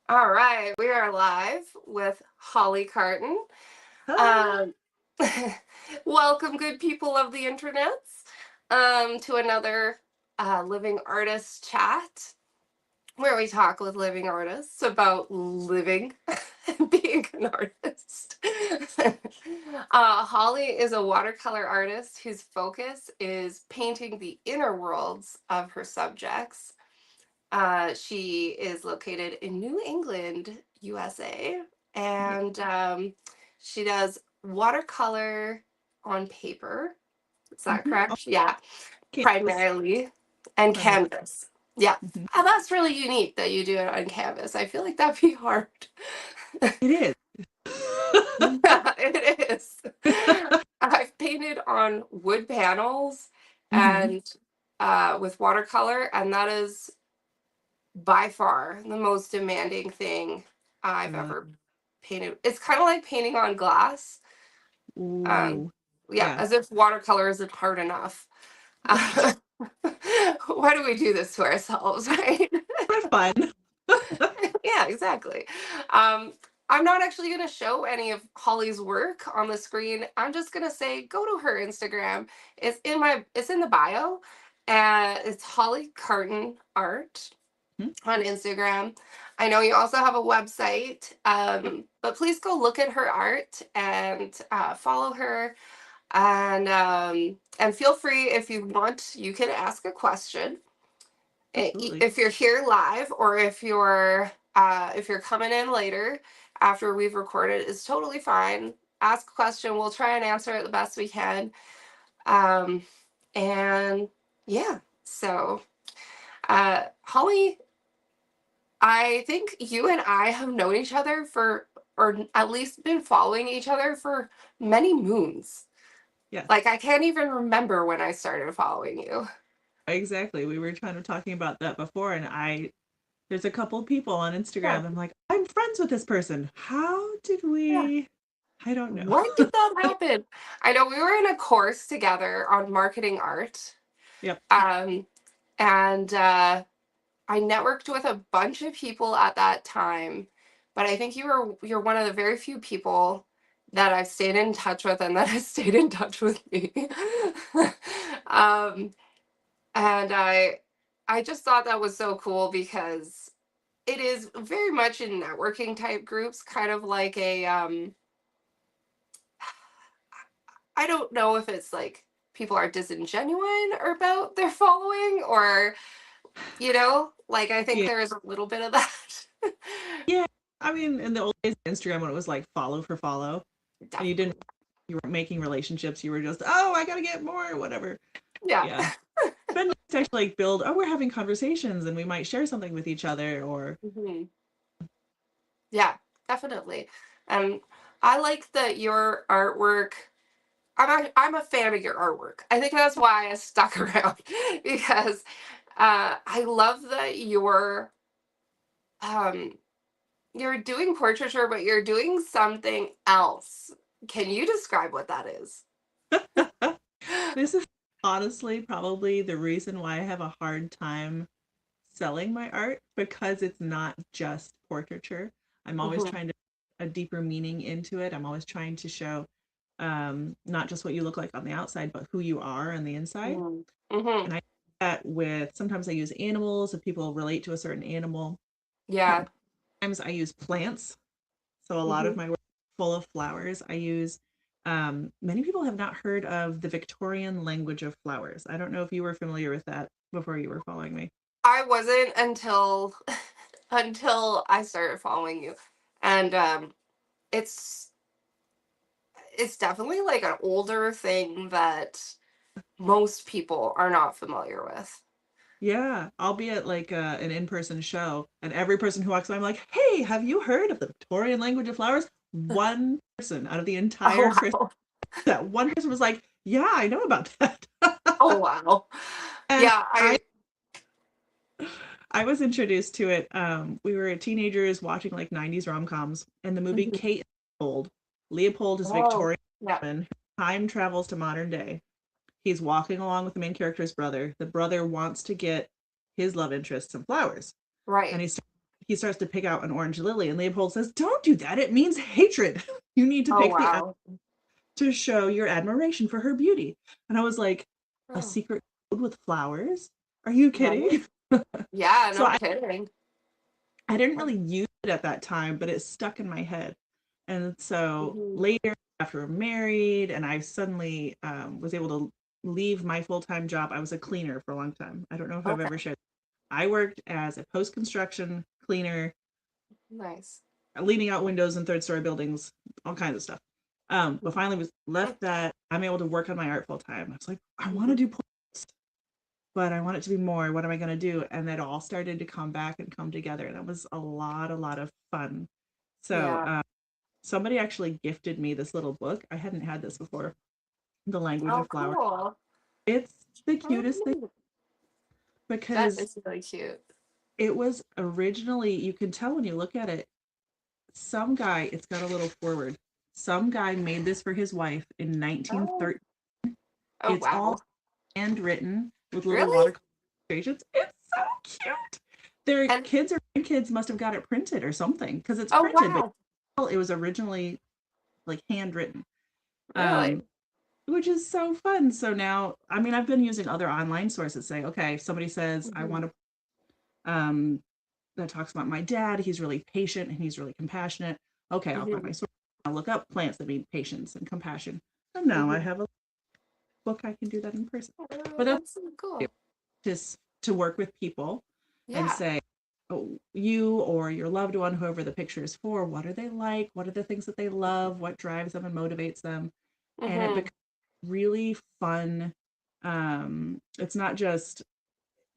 All right, we are live with Holly Carton. Hi. Um, welcome, good people of the internets, to another living artist chat where we talk with living artists about living and being an artist. Holly is a watercolor artist whose focus is painting the inner worlds of her subjects. She is located in New England, USA, Yeah. and she does watercolor on paper. Is that Oh, correct? Yeah, Kansas. primarily, and Primary. canvas. Yeah. Mhm. And that's really unique that you do it on canvas. I feel like that'd be hard. It is. It is. I've painted on wood panels hmm and with watercolor, and that is by far the most demanding thing I've Uh, ever painted. It's kind of like painting on glass. Um, ooh. yeah, Yeah. as if watercolor isn't hard enough. Right. Uh, why do we do this to ourselves, right? For fun. Yeah, exactly. Um, I'm not actually going to show any of Holly's work on the screen. I'm just going to say go to her Instagram. It's in the bio, and it's Holly Carton Art Mhm. on Instagram. I know you also have a website, but please go look at her art and follow her. And feel free if you want, you can ask a question. Absolutely. If you're here live or if you're coming in later after we've recorded, it's totally fine. Ask a question. We'll try and answer it the best we can. Um, and yeah, so Holly, I think you and I have known each other or at least been following each other for many moons. Yes. Like, I can't even remember when I started following you. Exactly. We were kind of talking about that before, and there's a couple people on Yeah. Instagram. I'm like, I'm friends with this person. How did Yeah. we? I don't know. When did that happen? I know we were in a course together on marketing art. Yep. Um, and I networked with a bunch of people at that time, but I think you're one of the very few people that I've stayed in touch with and that has stayed in touch with me. um, and I just thought that was so cool because it is very much in networking type groups, kind of like a I don't know if it's like people are disingenuine about their following or like I think Yeah. there is a little bit of that. Yeah. I mean, in the old days of Instagram, when it was like follow for follow, and Definitely. you weren't making relationships, you were just, oh, I gotta get more, whatever. Yeah. Yeah. Been nice to actually like build, oh, we're having conversations and we might share something with each other or Mhm. Yeah, definitely. And I like that your artwork. I'm a fan of your artwork. I think that's why I stuck around because I love that um, you're doing portraiture, but you're doing something else. Can you describe what that is? this is honestly probably the reason why I have a hard time selling my art because it's not just portraiture. I'm always Hmm. trying to a deeper meaning into it. I'm always trying to show not just what you look like on the outside, but who you are on the inside. Hmm. Hmm. And I do that with sometimes I use animals if people relate to a certain animal. Yeah. Sometimes I use plants. So a lot of Hmm. my work is full of flowers. I use many people have not heard of the Victorian language of flowers. I don't know if you were familiar with that before you were following me. I wasn't until until I started following you, and it's it's definitely like an older thing that most people are not familiar with. Yeah, I'll be at like an in-person show, and every person who walks by, I'm like, "Hey, have you heard of the Victorian language of flowers?" One person out of the Oh entire Christmas, wow! that one person was like, "Yeah, I know about that." Oh wow! And Yeah, I I. I was introduced to it. We were teenagers watching like 90s rom-coms, and the movie Mhm. Kate and Leopold. Leopold is Oh Victorian yeah, woman who time travels to modern day. He's walking along with the main character's brother. The brother wants to get his love interest some flowers, and right. he starts to pick out an orange lily, and Leopold says, "Don't do that. It means hatred. You need to Oh pick the wow. to show your admiration for her beauty." And I was like, "A Oh, secret code with flowers? Are you right. kidding?" Yeah, So no kidding. I didn't really use it at that time, but it stuck in my head. And so Mhm. later, after we're married, and I suddenly was able to leave my full time job, I was a cleaner for a long time. I don't know if I've ever Okay. shared. I worked as a post construction cleaner, Nice. leaning out windows in third story buildings, all kinds of stuff. But finally was left that I'm able to work on my art full time. I was like, I want to Mhm. do post, but I want it to be more. What am I going to do? And it all started to come back and come together. And it was a lot of fun. So Yeah. somebody actually gifted me this little book. I hadn't had this before. The Language Oh, of Flower. cool. It's the Oh, cutest thing neat. That because is really cute. it was originally, you can tell when you look at it, some guy, it's got a little forward. Some guy made this for his wife in Oh, 1913. oh It's all wow. handwritten with little Really? watercolor illustrations. It's so cute. Their And kids or grandkids must have got it printed or something because it's oh printed, but wow. it was originally like handwritten. Um, Really? which is so fun. So now, I mean, I've been using other online sources. Say, okay, if somebody says I Hmm. want to, that talks about my dad. He's really patient and he's really compassionate. Okay, I'll find Hmm. my source. I'll look up plants that mean patience and compassion. And now I Hmm. have a book. I can do that in person. Oh, But that's that's so cool. just to work with people and Yeah. say, oh, you or your loved one, whoever the picture is for, what are they like? What are the things that they love? What drives them and motivates them? And it Hmm. becomes really fun. It's not just,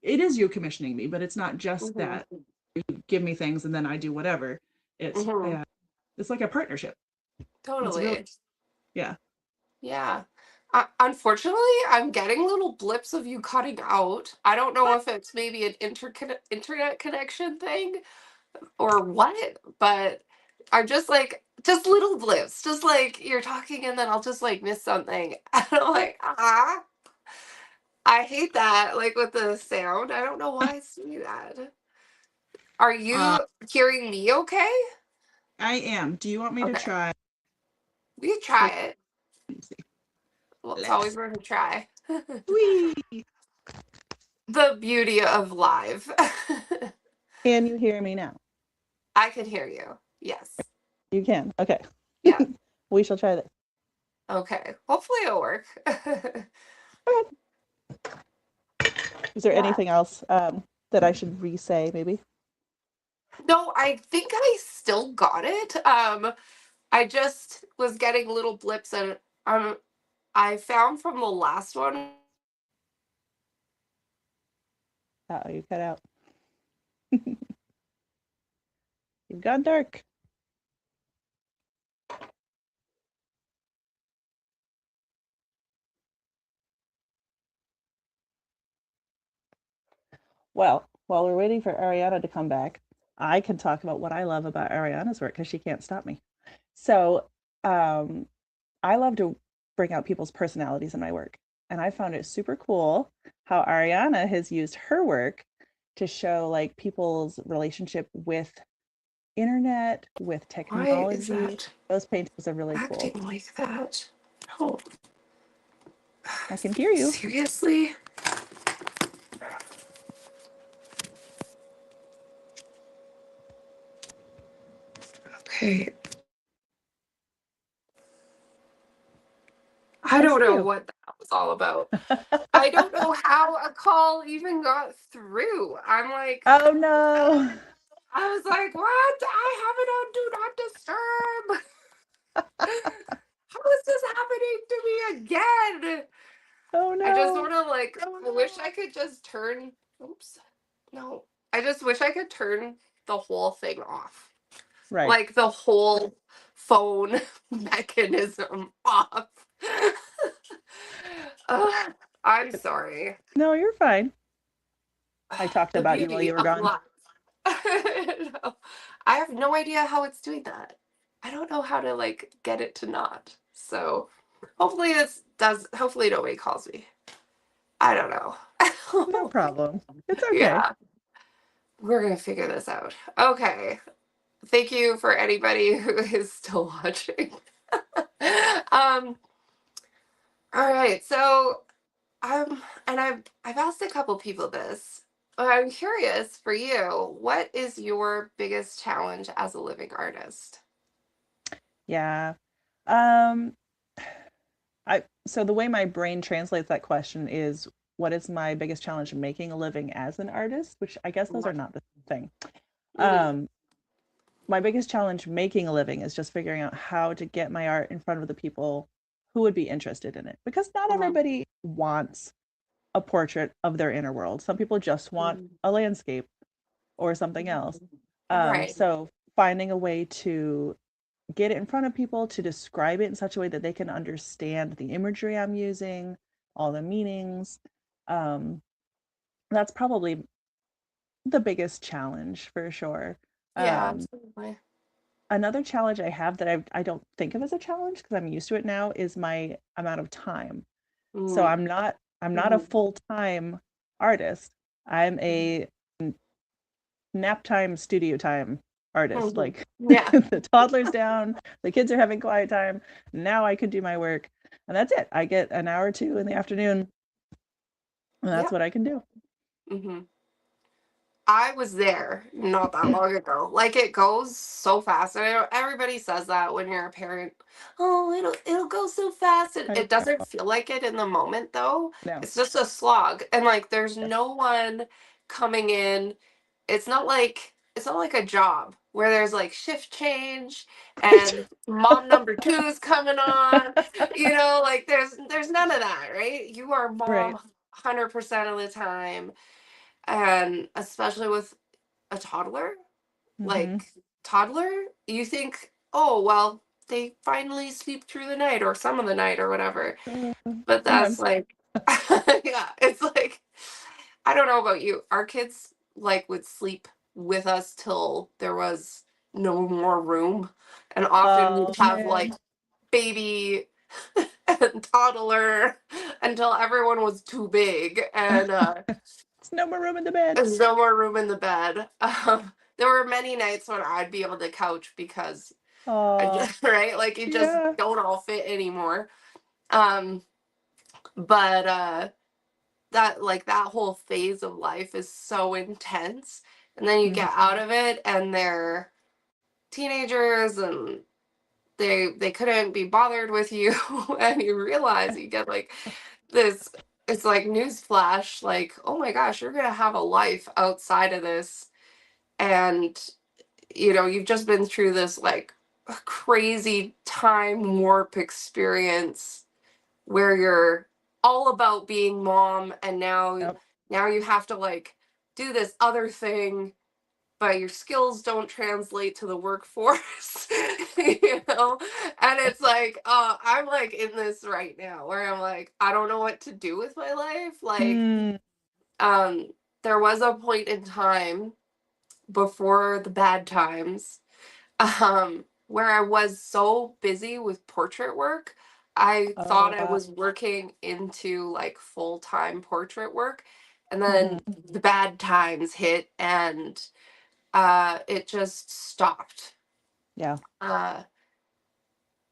it is you commissioning me, but it's not just that Hmm. you give me things and then I do whatever. Hmm. It's like a partnership. It's really, Totally. yeah. Yeah. Unfortunately, I'm getting little blips of you cutting out. I don't know if it's maybe an internet connection thing or what, but I'm just like, just little blips, just like you're talking and then I'll just like miss something. And I'm like, ah, I hate that. Like with the sound, I don't know why it's doing that. Are Uh, you hearing me okay? I am. Do you want me to Okay, try? we can try Let it. me see. Well, it's Let's always worth a try. Whee! The beauty of live. Can you hear me now? I can hear you. Yes. You can. Okay. Yeah. We shall try this. Okay. Hopefully it'll work. Okay. Is there Yeah. anything else that I should re-say, maybe? No, I think I still got it. I just was getting little blips and um I found from the last one. Oh, you cut out. You've gone dark. Well, while we're waiting for Ariana to come back, I can talk about what I love about Ariana's work because she can't stop me. So, um, I love to bring out people's personalities in my work. And I found it super cool how Ariana has used her work to show like people's relationship with internet, with Why is technology. that Those paintings are really cool. acting like that? Oh, I can hear you. seriously? Okay. I I don't see know you. what that was all about. I don't know how a call even got through. I'm like, Oh no. I was like, what? I have it on Do Not Disturb. How is this happening to me again? Oh I just no. sort of like, I wish I could just turn, oops, no. I just wish I could turn the whole thing off. Right. Like the whole phone mechanism off. Ugh, I'm sorry. No, you're fine. I talked The about you while beauty you were of gone. life. No, I have no idea how it's doing that. I don't know how to like get it to not. So hopefully this does. Hopefully nobody calls me. I don't No know. problem. It's okay. Yeah. We're gonna figure this out. Okay. Thank you for anybody who is still watching. um, all right. So and I've asked a couple people this. But I'm curious for you, what is your biggest challenge as a living artist? Yeah. Um, so the way my brain translates that question is what is my biggest challenge in making a living as an artist, which I guess those are not the same thing. Mm-hmm. Um, my biggest challenge making a living is just figuring out how to get my art in front of the people who would be interested in it because not Mm-hmm. everybody wants a portrait of their inner world. Some people just want a landscape or something else. Right. So finding a way to get it in front of people, to describe it in such a way that they can understand the imagery I'm using, all the meanings. Um, that's probably the biggest challenge for sure. Yeah, Um, absolutely. another challenge I have that I don't think of as a challenge because I'm used to it now is my amount of time. So Mm. I'm not a Mm-hmm. full-time artist. I'm a nap time, studio time artist. Hmm. Like Yeah. the toddler's down, the kids are having quiet time. Now I could do my work, and that's it. I get an hour or two in the afternoon, and that's Yep. what I can do. Hmm. I was there not that long ago. Like it goes so fast. And I know everybody says that when you're a parent. Oh, it'll go so fast. And I it doesn't feel like it in the moment though. know. It's just a slog. And like there's Yes. no one coming in. It's not like a job where there's like shift change Right. and mom number two is coming on. Like there's none of that, right? You are mom Right. 100% of the time. And especially with a toddler, Mm-hmm. like toddler, you think, oh, well, they finally sleep through the night or some of the night or whatever. But that's Sometimes. like, yeah, it's like, I don't know about you. Our kids like would sleep with us till there was no more room. And often Oh we'd have like man, baby and toddler until everyone was too big. And it's no more room in the bed. there's no more room in the bed. There were many nights when I'd be on the couch because I Oh just, right, like you just yeah. don't all fit anymore. Um, but that whole phase of life is so intense, and then you Mm-hmm. get out of it, and they're teenagers, and they couldn't be bothered with you, and you realize you get like this. It's like newsflash, like, oh my gosh, you're gonna have a life outside of this, and you've just been through this like crazy time warp experience where you're all about being mom, and now Yep. now you have to like do this other thing, but your skills don't translate to the workforce. you know and it's like I'm like in this right now where I'm like I don't know what to do with my life. Like Mm. um there was a point in time before the bad times, where I was so busy with portrait work, I thought Oh I wow. was working into like full-time portrait work. And Mm-hmm. then the bad times hit, and it just stopped. Yeah. Uh,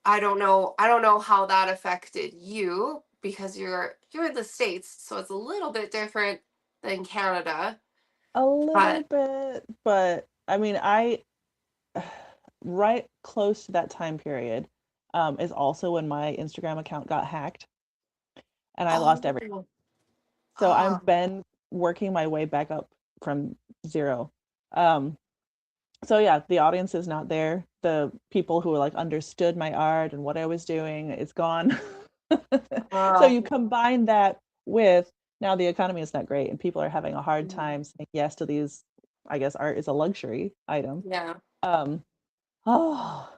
I don't know how that affected you because you're in the States, so it's a little bit different than Canada. A little But bit, but I mean, I right close to that time period is also when my Instagram account got hacked and I lost everything. oh, So oh I've been working my way back up from zero. Um, so yeah, the audience is not there. The people who like understood my art and what I was doing is gone. So oh you combine that with now the economy is not great and people are having a hard mm, time saying yes to these, I guess art is a luxury item. yeah. Um, oh,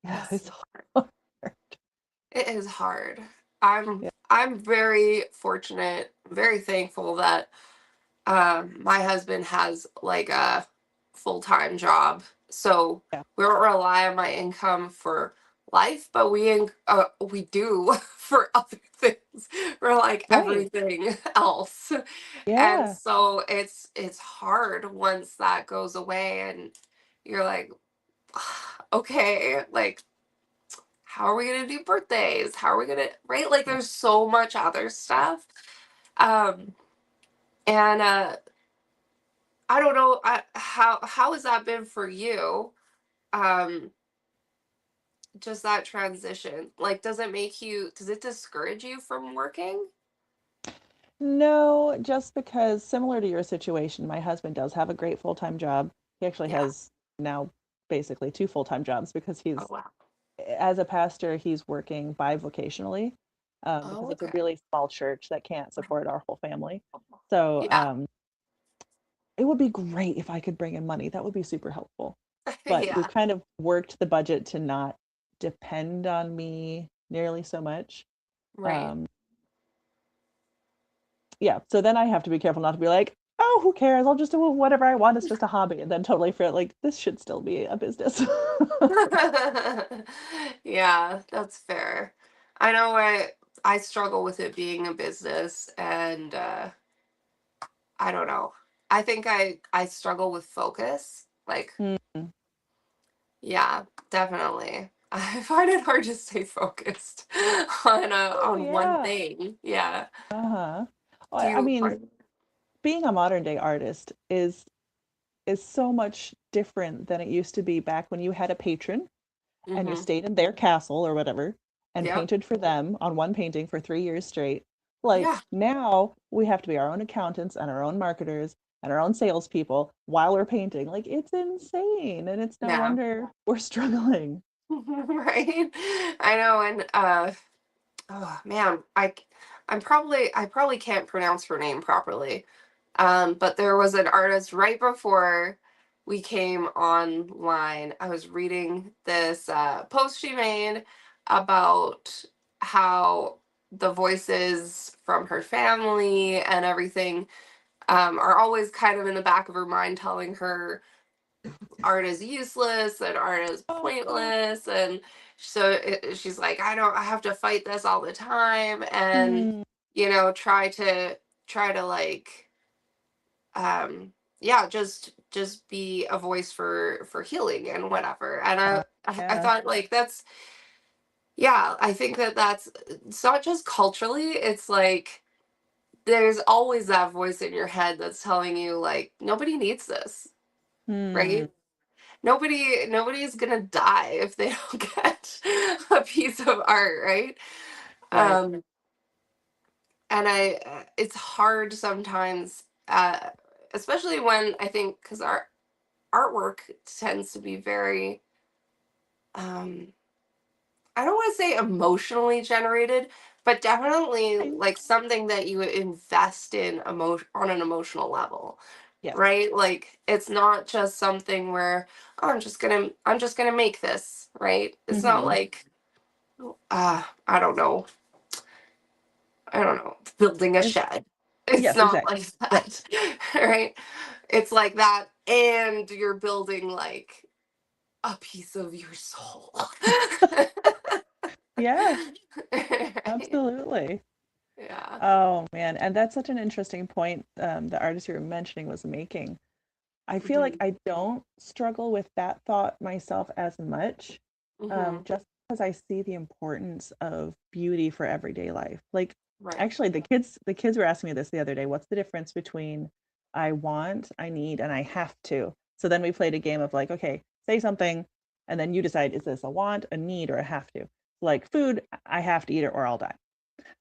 yeah, It's it's hard. hard. It is hard. I'm Yeah, I'm very fortunate, very thankful that my husband has like a full-time job. So yeah, we don't rely on my income for life, but we do for other things, for like Right. everything else. And Yeah. so it's hard once that goes away and you're like, okay, like how are we gonna do birthdays? How are we gonna, right? Like Yeah. there's so much other stuff. Um and I don't know, how has that been for you? Um just that transition. Like does it discourage you from working? No, just because similar to your situation, my husband does have a great full-time job. He actually Yeah. has now basically two full-time jobs because Oh wow. as a pastor, he's working bivocationally because Oh, it's a okay. really small church that can't support our whole family. So Yeah. it would be great if I could bring in money. That would be super helpful. But we've Yeah. kind of worked the budget to not depend on me nearly so much. Right. Um, yeah, so then I have to be careful not to be like, oh, who cares? I'll just do whatever I want. It's just a hobby. And then totally feel like this should still be a business. Yeah, that's fair. I know I struggle with it being a business and I don't know. I think I struggle with focus. Like, Mm. yeah, definitely. I find it hard to stay focused Oh, on one yeah. thing. Yeah. Uh-huh. Do Well, I you mean, find being a modern day artist is so much different than it used to be back when you had a patron and you mm-hmm. stayed in their castle or whatever and Yep. painted for them on one painting for 3 years straight. Like Yeah. now we have to be our own accountants and our own marketers and our own salespeople while we're painting. Like it's insane. And it's no Yeah. wonder we're struggling. Right. I know, and oh man, I probably can't pronounce her name properly. But there was an artist right before we came online. I was reading this post she made about how the voices from her family and everything are always kind of in the back of her mind telling her art is useless and art is Oh, pointless, and so she's like, I have to fight this all the time and mm, try to like yeah, just be a voice for healing and whatever. And I yeah. thought like that's, yeah, I think that that's, it's not just culturally, it's like there's always that voice in your head that's telling you like nobody needs this, Hmm. right? Nobody's gonna die if they don't get a piece of art, right? Right. um and it's hard sometimes, especially when I think because our artwork tends to be very, um I don't want to say emotionally generated, but definitely I, like something that you invest in emotion on an emotional level, yes. right? Like it's not just something where, oh, I'm just gonna make this, right? It's not Hmm. like I don't know, building a It's, shed. It's yes, not exactly. like Right. that, right? It's like that, and you're building like a piece of your soul. Yeah, Right? absolutely. Yeah. Oh man, and that's such an interesting point the artist you were mentioning was making. I feel like Mhm. I don't struggle with that thought myself as much, Mhm. just because I see the importance of beauty for everyday life. Like, Right. actually, the kids were asking me this the other day. What's the difference between I want, I need, and I have to? So then we played a game of like, okay, say something, and then you decide is this a want, a need, or a have to? Like food, I have to eat it or I'll die.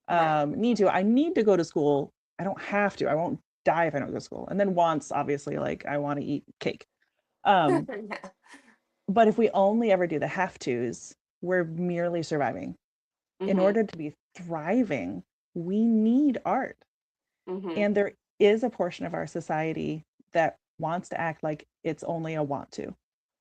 Right. I need to go to school. I don't have to. I won't die if I don't go to school. And then wants, obviously, like I want to eat cake. Um, Yeah. but if we only ever do the have tos, we're merely surviving. In Mhm. order to be thriving, we need art. Mhm. And there is a portion of our society that wants to act like it's only a want to.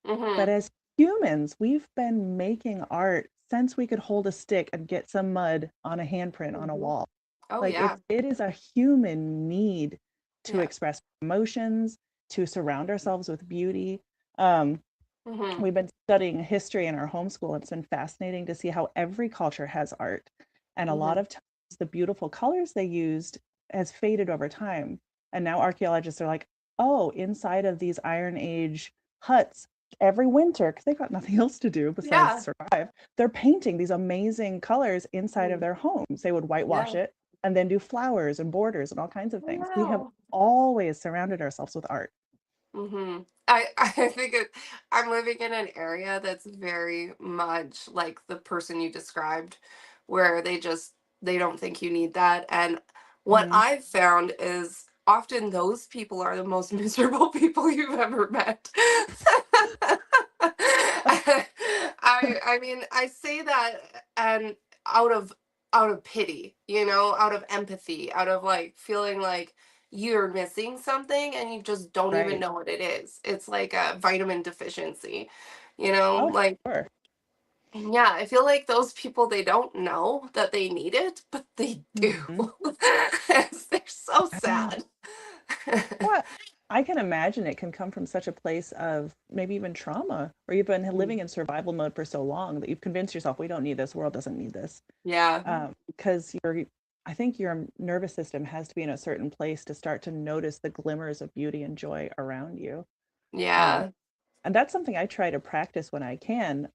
But Mhm. as humans, we've been making art since we could hold a stick and get some mud on a handprint on a Mhm. wall. Oh Like yeah. it is a human need to Yeah. express emotions, to surround ourselves with beauty. Um, Mhm. We've been studying history in our homeschool, and it's been fascinating to see how every culture has art. And a lot Mhm. of times, the beautiful colors they used has faded over time. And now archaeologists are like, oh, inside of these Iron Age huts, every winter, because they've got nothing else to do besides Yeah. survive, they're painting these amazing colors inside of Mhm. their homes. They would whitewash Yeah. it and then do flowers and borders and all kinds of things. We have Wow. always surrounded ourselves with art. I think I'm living in an area that's very much like the person you described, where they don't think you need that. And what Mhm. I've found is often those people are the most miserable people you've ever met. I mean, I say that and out of out of pity, out of empathy, out of like feeling like you're missing something and you just don't even Right. know what it is. It's like a vitamin deficiency, Oh, like sure. yeah, I feel like those people they don't know that they need it, but they do. Mhm. They're so I know. sad. Well, I can imagine it can come from such a place of maybe even trauma, or you've been living in survival mode for so long that you've convinced yourself we don't need this, the world doesn't need this. Yeah, Because I think your nervous system has to be in a certain place to start to notice the glimmers of beauty and joy around you. Um, yeah. and that's something I try to practice when I can.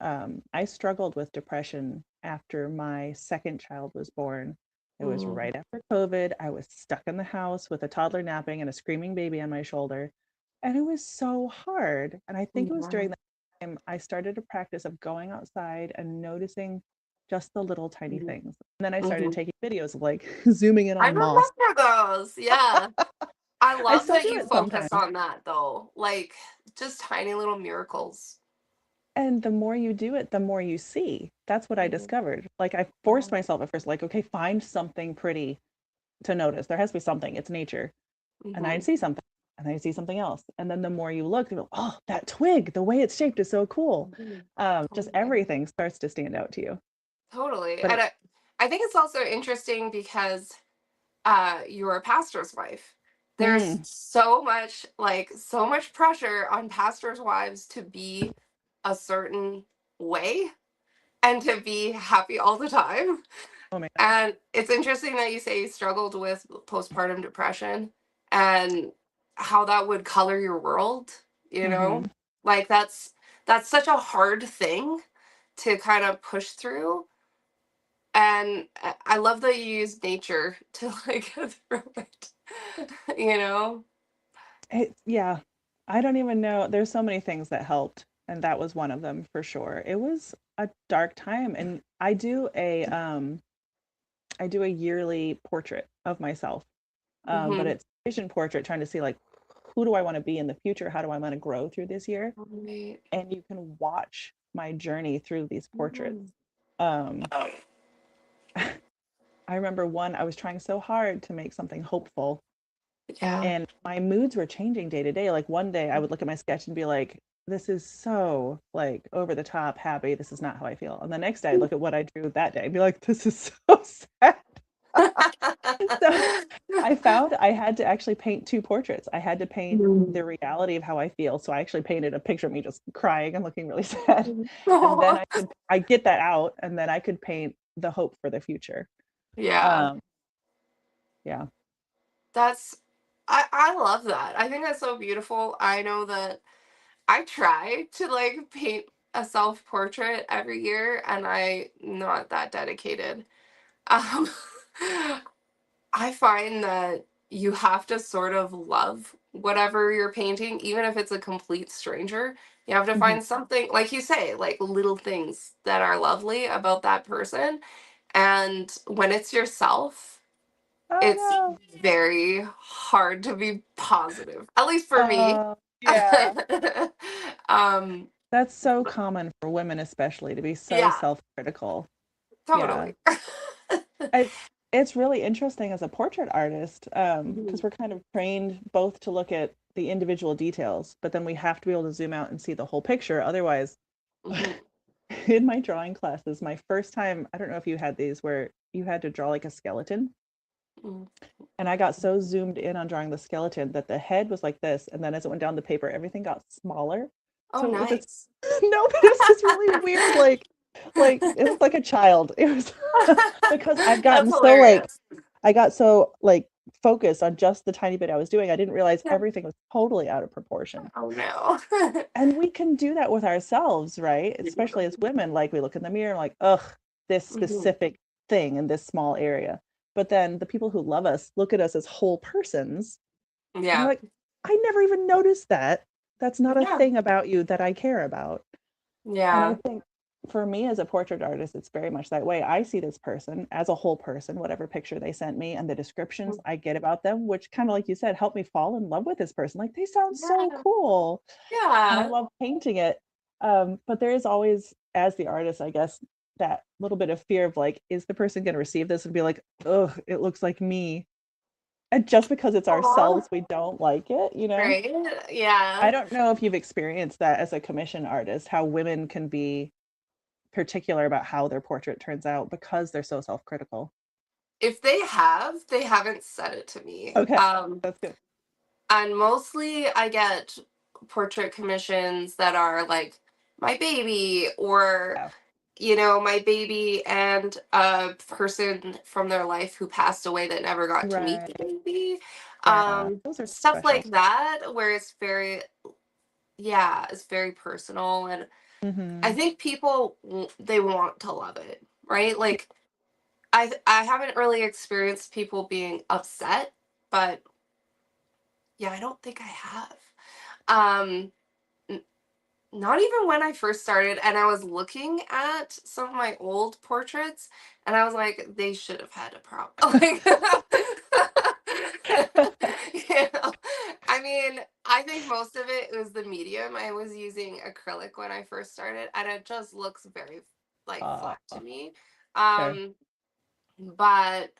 I struggled with depression after my second child was born. It was Mm, right after COVID. I was stuck in the house with a toddler napping and a screaming baby on my shoulder. And it was so hard. And I think it was yeah. during that time I started a practice of going outside and noticing just the little tiny things. And then I started Mhm. taking videos of like zooming in I on moss. remember those. Yeah. I I love still that do you it focus sometimes. on that though. Like just tiny little miracles. And the more you do it, the more you see. That's what I Mhm. discovered. Like I forced Yeah. myself at first, like, okay, find something pretty to notice. There has to be something. It's nature. And I'd Mhm. see something and I'd see something else. And then the more you look, you go, oh, that twig, the way it's shaped is so cool. Mhm. Just Totally. everything starts to stand out to you. Totally. But And it, I think it's also interesting because you're a pastor's wife. There's mm, so much pressure on pastors' wives to be a certain way and to be happy all the time. oh man. And it's interesting that you say you struggled with postpartum depression and how that would color your world, you know? Hmm. Like that's such a hard thing to kind of push through. And I love that you use nature to like get through it. You know? Yeah, I don't even know. There's so many things that helped, and that was one of them for sure. It was a dark time, and I do a yearly portrait of myself, but Mm-hmm. it's a vision portrait trying to see like who do I want to be in the future? How do I want to grow through this year? Right. And you can watch my journey through these portraits. Mhm. Um, I remember one, I was trying so hard to make something hopeful, Yeah. and my moods were changing day to day. Like one day I would look at my sketch and be like, this is so like over the top happy. This is not how I feel. And the next day I'd look at what I drew that day and be like, this is so sad. So I found I had to actually paint two portraits. I had to paint Mm. the reality of how I feel. So I actually painted a picture of me just crying and looking really sad. And then Aw. I get that out and then I could paint the hope for the future. Yeah. Um, yeah. That's I love that. I think that's so beautiful. I know that I try to like paint a self-portrait every year and I'm not that dedicated. Um I find that you have to sort of love whatever you're painting, even if it's a complete stranger. You have to Mhm. find something, like you say, like little things that are lovely about that person. And when it's yourself, Oh it's no. very hard to be positive, at least for me. Yeah. um, That's so common for women, especially to be so yeah, self-critical. Yeah. totally. It's it's really interesting as a portrait artist, Mhm, because we're kind of trained both to look at the individual details, but then we have to be able to zoom out and see the whole picture. Otherwise, mhm, in my drawing classes, my first time, I don't know if you had these where you had to draw like a skeleton, mhm. and I got so zoomed in on drawing the skeleton that the head was like this, and then as it went down the paper, everything got smaller. Oh, So if it's nice. no, but it was just really weird. Like it looked like a child. It was because I've That's gotten so like hilarious. I got so like focused on just the tiny bit I was doing. I didn't realize Yeah. everything was totally out of proportion. Oh no. And we can do that with ourselves, right? Especially as women, like we look in the mirror and like, ugh, this Mhm. specific thing in this small area. But then the people who love us look at us as whole persons and they're Yeah. like, I never even noticed that. That's not a Yeah. thing about you that I care about. And I Yeah. think for me as a portrait artist, it's very much that way. I see this person as a whole person, whatever picture they sent me, and the descriptions I get about them, which kind of like you said, help me fall in love with this person. Like they sound so Yeah. cool. And I Yeah. love painting it. But there is always, as the artist, I guess, that little bit of fear of like, is the person going to receive this and be like, oh, it looks like me? And just because it's Aw. ourselves, we don't like it, you know? Right. Yeah. I don't know if you've experienced that as a commission artist, how women can be particular about how their portrait turns out because they're so self-critical. If they have, they haven't said it to me. Okay, that's good. And mostly I get portrait commissions that are like my baby or Yeah. my baby and a person from their life who passed away that never got to meet Right. the baby. Yeah. Those are Stuff like special. that where it's very, yeah, it's very personal. And I Hmm. think people, they want to love it, right? Like, I haven't really experienced people being upset, but yeah, I don't think I have. Um, Not even when I first started, and I was looking at some of my old portraits, and I was like, they should have had a problem. Like, I mean, I think most of it was the medium. I was using acrylic when I first started, and it just looks very like uh, flat to me. sure. Um, but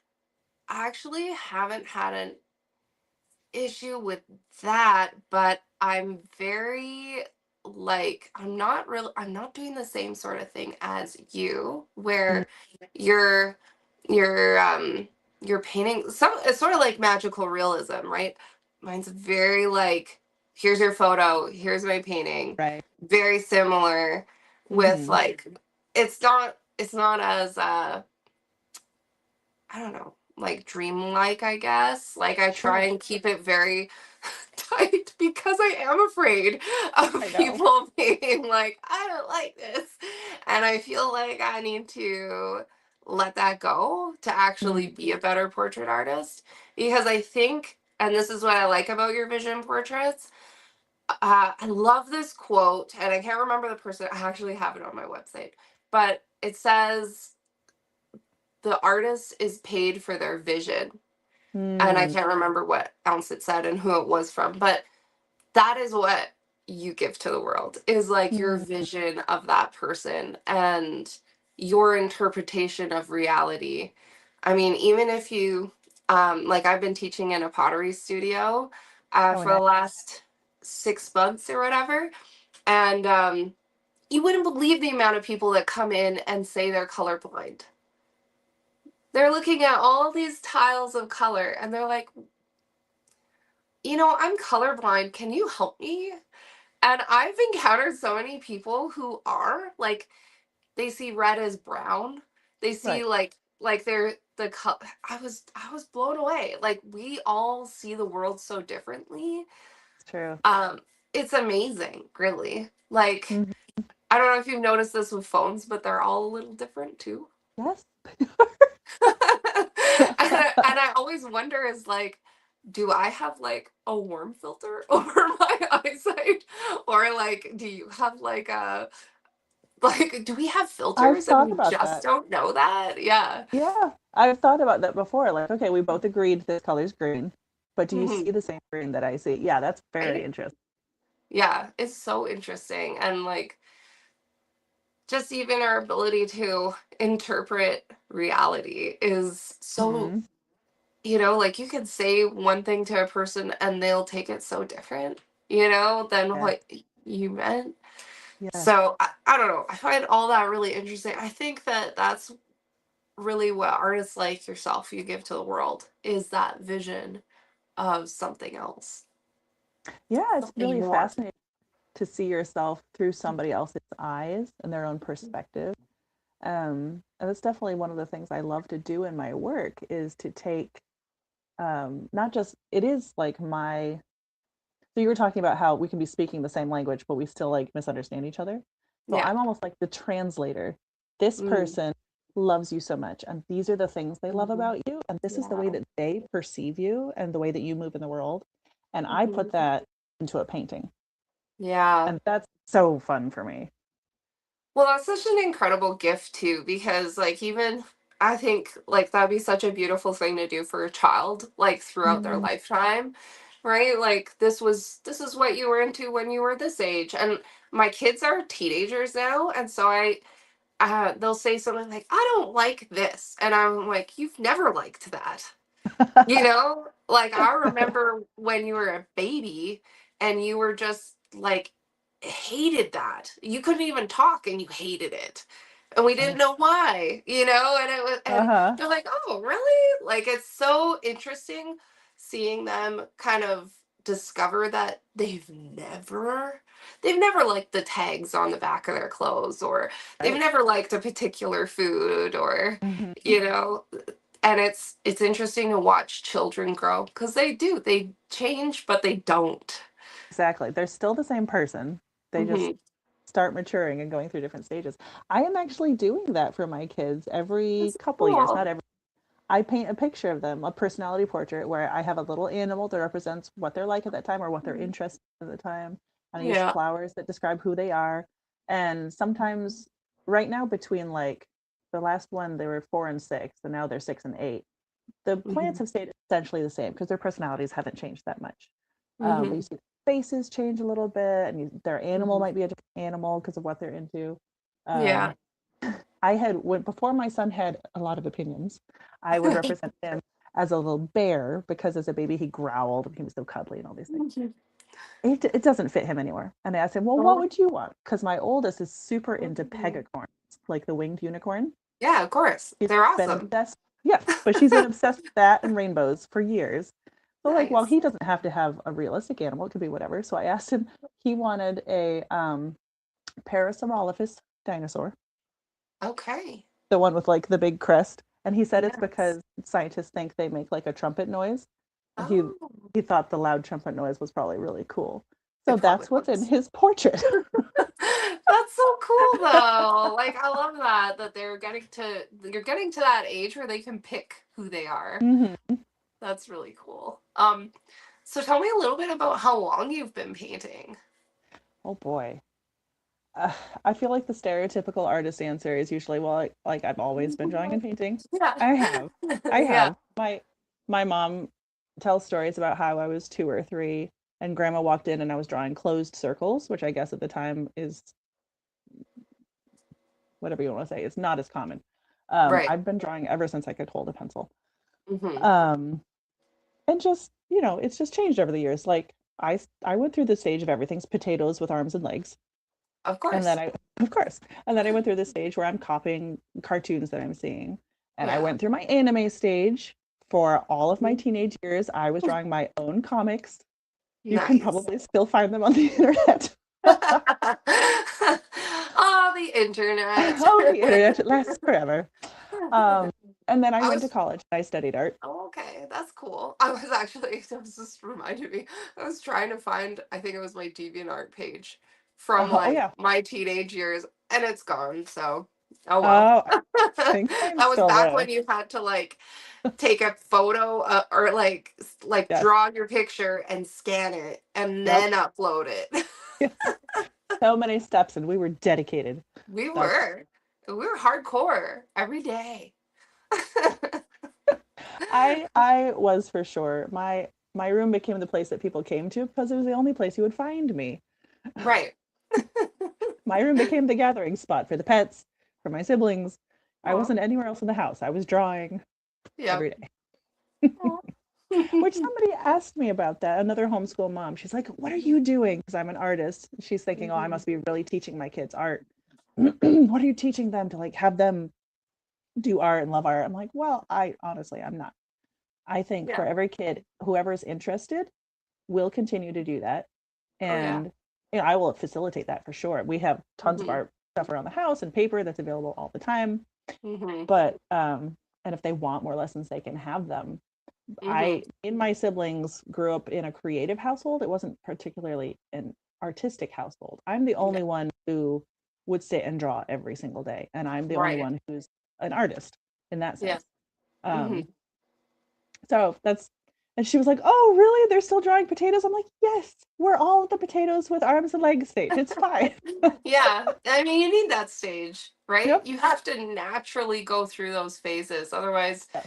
I actually haven't had an issue with that, but I'm very like I'm not doing the same sort of thing as you Mm. where you're you're um you're painting some it's sort of like magical realism, right? Mine's very like here's your photo, here's my painting. Right. Very similar with Hmm. like it's not as I don't know, like dreamlike, I guess. Like I try Sure. and keep it very tight because I am afraid of I know. people being like, I don't like this. And I feel like I need to let that go to actually Mm. be a better portrait artist. Because I think, and this is what I like about your vision portraits, I love this quote, and I can't remember the person, I actually have it on my website, but it says, the artist is paid for their vision. And I Mm. can't remember what ounce it said and who it was from, but that is what you give to the world is like your Mm. vision of that person and your interpretation of reality. I mean, even if you like I've been teaching in a pottery studio Oh, for the nice. last 6 months or whatever, and you wouldn't believe the amount of people that come in and say they're colorblind. They're looking at all these tiles of color and they're like, I'm colorblind. Can you help me? And I've encountered so many people who are like, they see red as brown. They see Right. like they're the color. I was blown away. Like we all see the world so differently. It's true. Um, it's amazing, really. Like Mhm. I don't know if you've noticed this with phones, but they're all a little different too. Yes. And I always wonder is like, do I have like a warm filter over my eyesight? Or like, do you have like a like do we have I've filters and thought we about just that. don't know that? Yeah. Yeah, I've thought about that before. Like, okay, we both agreed this color's green, but do you see Mhm. the same green that I see? Yeah, that's very Right? interesting. Yeah, it's so interesting. And like just even our ability to interpret reality is so, Hmm. like you could say one thing to a person and they'll take it so different, than Yes. what you meant. Yes. So I don't know. I find all that really interesting. I think that that's really what artists like yourself you give to the world is that vision of something else, Yeah, it's something really more. fascinating to see yourself through somebody else's eyes and their own perspective. And that's definitely one of the things I love to do in my work is to take not just it is like my so you were talking about how we can be speaking the same language, but we still like misunderstand each other. So Yeah. I'm almost like the translator. This Mm. person loves you so much, and these are the things they love Mhm. about you, and this is the way Yeah. that they perceive you and the way that you move in the world. And I put Mhm. that into a painting. Yeah. And that's so fun for me. Well, that's such an incredible gift too, because like even I think like that'd be such a beautiful thing to do for a child, like throughout their Mm, lifetime, right? Like this is what you were into when you were this age. And my kids are teenagers now, and so I they'll say something like, I don't like this. And I'm like, you've never liked that. You know, like I remember when you were a baby and you were just like hated that. You couldn't even talk and you hated it. And we didn't oh, know why, you know, and it was and uh-huh. they're like, "Oh, really?" Like it's so interesting seeing them kind of discover that they've never liked the tags on the back of their clothes or they've Right. never liked a particular food or Mhm. you know and it's interesting to watch children grow because they do. They change, but they don't. Exactly. They're still the same person. They just Hmm. start maturing and going through different stages. I am actually doing that for my kids every That's couple years, cool. not every. I paint a picture of them, a personality portrait where I have a little animal that represents what they're like at that time or what they're Mhm. interested in at the time. And I use Yeah. flowers that describe who they are. And sometimes right now between like the last one they were 4 and 6 and now they're 6 and 8. The plants Hmm. have stayed essentially the same because their personalities haven't changed that much. But you Hmm. see their faces change a little bit, and their animal Hmm. might be a different animal because of what they're into. Yeah. Um, I had when before my son had a lot of opinions, I would represent him as a little bear because as a baby he growled and he was so cuddly and all these things. Mhm. It doesn't fit him anymore. And I asked him, well, what Oh, would you want? Because my oldest is super into mhm. pegacorns, like the winged unicorn. Yeah, of course. She's They're been awesome. obsessed. Yeah, but she's been obsessed with that and rainbows for years. So like, well, Nice. he doesn't have to have a realistic animal; it could be whatever. So I asked him. He wanted a Parasamolophus dinosaur, Okay. the one with like the big crest, and he said it's Yes. because scientists think they make like a trumpet noise, and he Oh, he thought the loud trumpet noise was probably really cool. So it probably that's what's in was. his portrait. That's so cool though. Like I love that you're getting to that age where they can pick who they are. Hmm. That's really cool. So tell me a little bit about how long you've been painting. Oh boy. Uh, I feel like the stereotypical artist answer is usually, well, like I've always been drawing and painting. Yeah. I have. I Yeah. have. My mom tells stories about how I was 2 or 3 and grandma walked in and I was drawing closed circles, which I guess at the time is whatever you want to say, it's not as common. Right. I've been drawing ever since I could hold a pencil. Hmm. Um, and just, it's just changed over the years. Like I went through the stage of everything's potatoes with arms and legs. Of And then course. of course, and then I went through the stage where I'm copying cartoons that I'm seeing. And I Yeah. went through my anime stage for all of my Mhm. teenage years. I was drawing my own comics. You can Nice. probably still find them on the internet. Oh, the internet. Oh, the internet, it lasts forever. Um, and then I I went to was college and I studied art. Oh, okay, that's cool. I was actually, that was just reminded me. I was trying to find, I think it was my DeviantArt page from Oh like yeah. my teenage years, and it's gone. So, oh well. Oh, I That think I'm was still back there. when you had to like take a photo or like Yes. draw your picture and scan it and Yep. then upload it. So many steps and we were dedicated. We That's were, we were hardcore every day. I was for sure. My room became the place that people came to because it was the only place you would find me. Right. My room became the gathering spot for the pets, for my siblings. I Well, wasn't anywhere else in the house. I was drawing yep. every day. Which somebody asked me about that. Another homeschool mom. She's like, "What are you doing?" Because I'm an artist. She's thinking, "Oh, I Mhm. must be really teaching my kids art." What are you teaching them to like have them do art and love art? I'm like, "Well, I honestly, I'm not. I think Yeah. for every kid, whoever's interested will continue to do that. Oh yeah. And I will facilitate that for sure. We have tons of Hmm. art stuff around the house and paper that's available all the time. Hmm. But and if they want more lessons, they can have them. Hmm. In my siblings grew up in a creative household. It wasn't particularly an artistic household. I'm the Yeah. only one who would sit and draw every single day, and I'm the only Right. one who's an artist in that Yeah. sense. Hmm. Um, so that's, and she was like, "Oh, really? They're still drawing potatoes?" I'm like, "Yes, we're all the potatoes with arms and legs stage. It's fine." Yeah. I mean, you need that stage, right? Yep. You have to naturally go through those phases. Otherwise, Yes.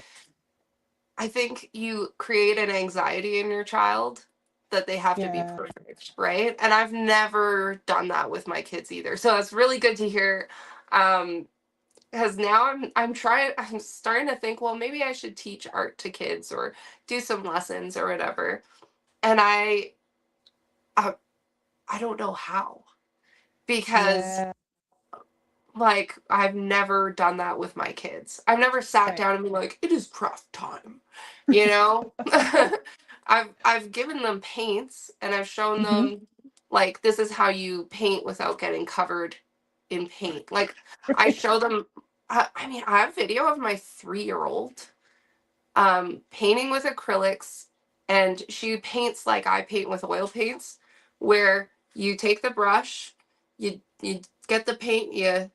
I think you create an anxiety in your child that they have to be Yeah. perfect, right? And I've never done that with my kids either. So it's really good to hear. Um, because now I'm starting to think, well, maybe I should teach art to kids or do some lessons or whatever. And I, I don't know how because Yeah. like I've never done that with my kids. I've never sat Right. down and been like, it is craft time. You know? I've given them paints and I've shown Hmm. them like this is how you paint without getting covered in paint. Like I Right. show them I mean, I have video of my 3-year-old painting with acrylics, and she paints like I paint with oil paints, where you take the brush, you get the paint, you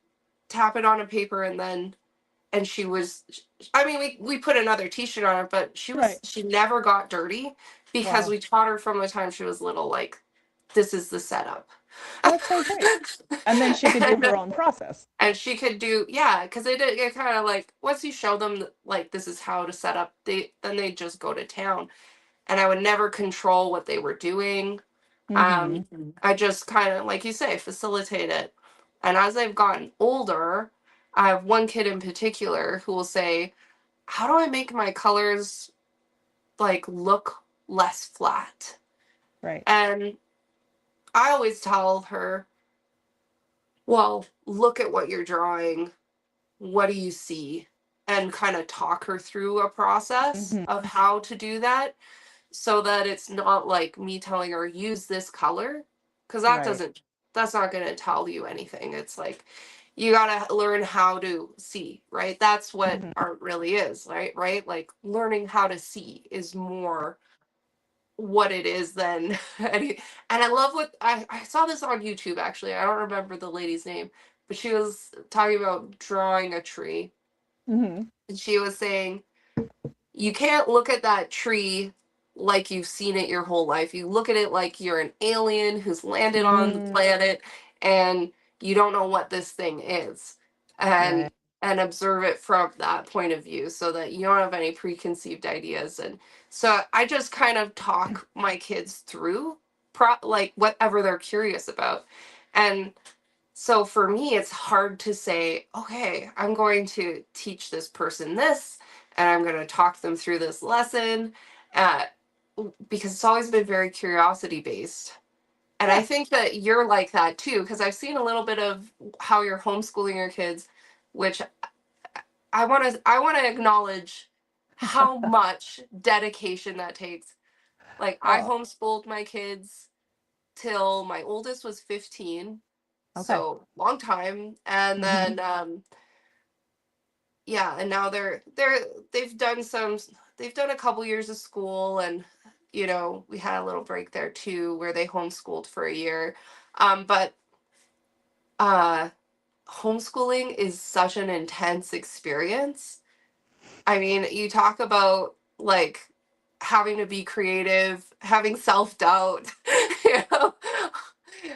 tap it on a paper, and then and she was I mean we put another t-shirt on her, but Right. she never got dirty because Wow. we taught her from the time she was little like this is the setup. That's so great. And then she could do and, her own process. and she could do yeah because it kind of like once you show them like this is how to set up they just go to town, and I would never control what they were doing. Hmm. I just kind of like you say facilitate it, and as they've gotten older I have one kid in particular who will say how do I make my colors like look less flat, Right. and I always tell her well look at what you're drawing, what do you see, and kind of talk her through a process Hmm. of how to do that so that it's not like me telling her use this color because Right. that's not going to tell you anything. It's like you got to learn how to see, right? That's what Hmm. art really is, right? Like learning how to see is more what it is than any, and I love what I saw this on YouTube actually. I don't remember the lady's name, but she was talking about drawing a tree, Hmm. and she was saying you can't look at that tree like you've seen it your whole life. You look at it like you're an alien who's landed on the Mm. planet and you don't know what this thing is. Right. And observe it from that point of view so that you don't have any preconceived ideas. And so I just kind of talk my kids through like whatever they're curious about. And so for me, it's hard to say, okay, I'm going to teach this person this, and I'm going to talk them through this lesson, uh, because it's always been very curiosity based. And I Yeah. think that you're like that too, because I've seen a little bit of how you're homeschooling your kids, which I want to acknowledge how much dedication that takes. Like I Oh, homeschooled my kids till my oldest was 15, okay. so long time, and Hmm. then yeah, and now they've done some they've done a couple years of school, and we had a little break there too where they homeschooled for a year, but uh homeschooling is such an intense experience. I mean, you talk about like having to be creative, having self-doubt, you know.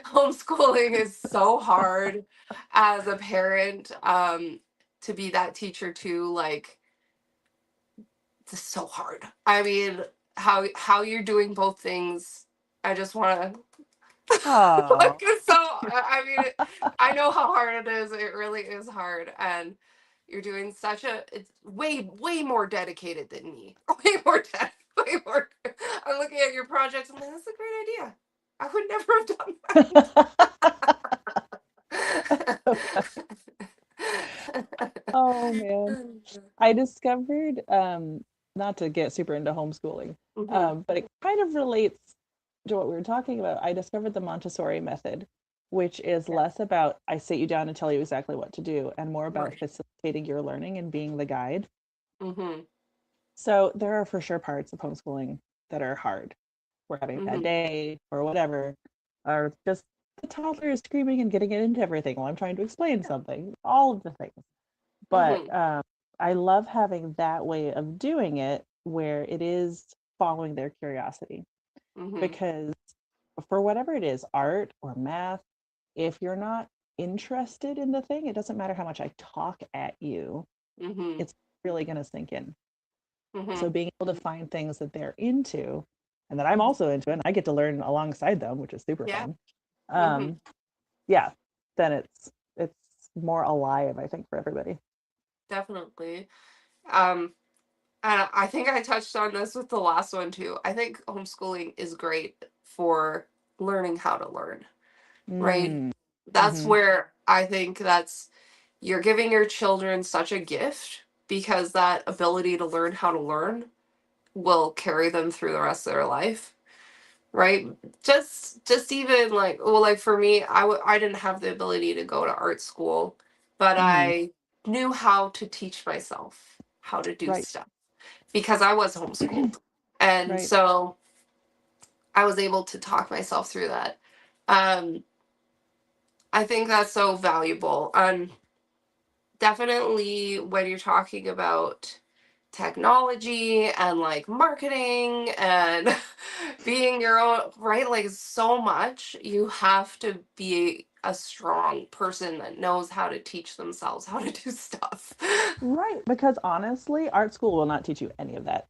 Homeschooling is so hard as a parent, to be that teacher too, like it's so hard. I mean, how you're doing both things, I just want to like Oh. it's so I mean I know how hard it is. It really is hard, and you're doing such a it's way more dedicated than me. Way more. I'm looking at your projects. I'm like, that's a great idea. I would never have Oh man. done that. I discovered, not to get super into homeschooling, Hmm. but it kind of relates. to what we were talking about, I discovered the Montessori method, which is Yeah. less about I sit you down and tell you exactly what to do, and more about Right. facilitating your learning and being the guide. Mhm. So there are for sure parts of homeschooling that are hard. We're having a bad Mhm. day or whatever, or just the toddler is screaming and getting into everything while I'm trying to explain something, all of the things. But Mhm. I love having that way of doing it where it is following their curiosity Mhm. because for whatever it is, art or math, if you're not interested in the thing, it doesn't matter how much I talk at you, Mhm. it's really going to sink in. So Mhm. being able to find things that they're into and that I'm Mhm. also into and I get to learn alongside them, which is super Yeah. fun. Mhm. Um, yeah, then it's more alive, I think, for everybody. Definitely. Um, and I think I touched on this with the last one too. I think homeschooling is great for learning how to learn, right? Mm. That's Mm-hmm. where I think that's you're giving your children such a gift because that ability to learn how to learn will carry them through the rest of their life, right? Just even like, well, like for me, I didn't have the ability to go to art school, but Mm-hmm. I knew how to teach myself how to do Right, stuff because I was homeschooled. And right. so I was able to talk myself through that. um I think that's so valuable. Definitely when you're talking about technology and like marketing and being your own, right? Like so much, you have to be a strong person that knows how to teach themselves how to do stuff. Right, because honestly, art school will not teach you any of that.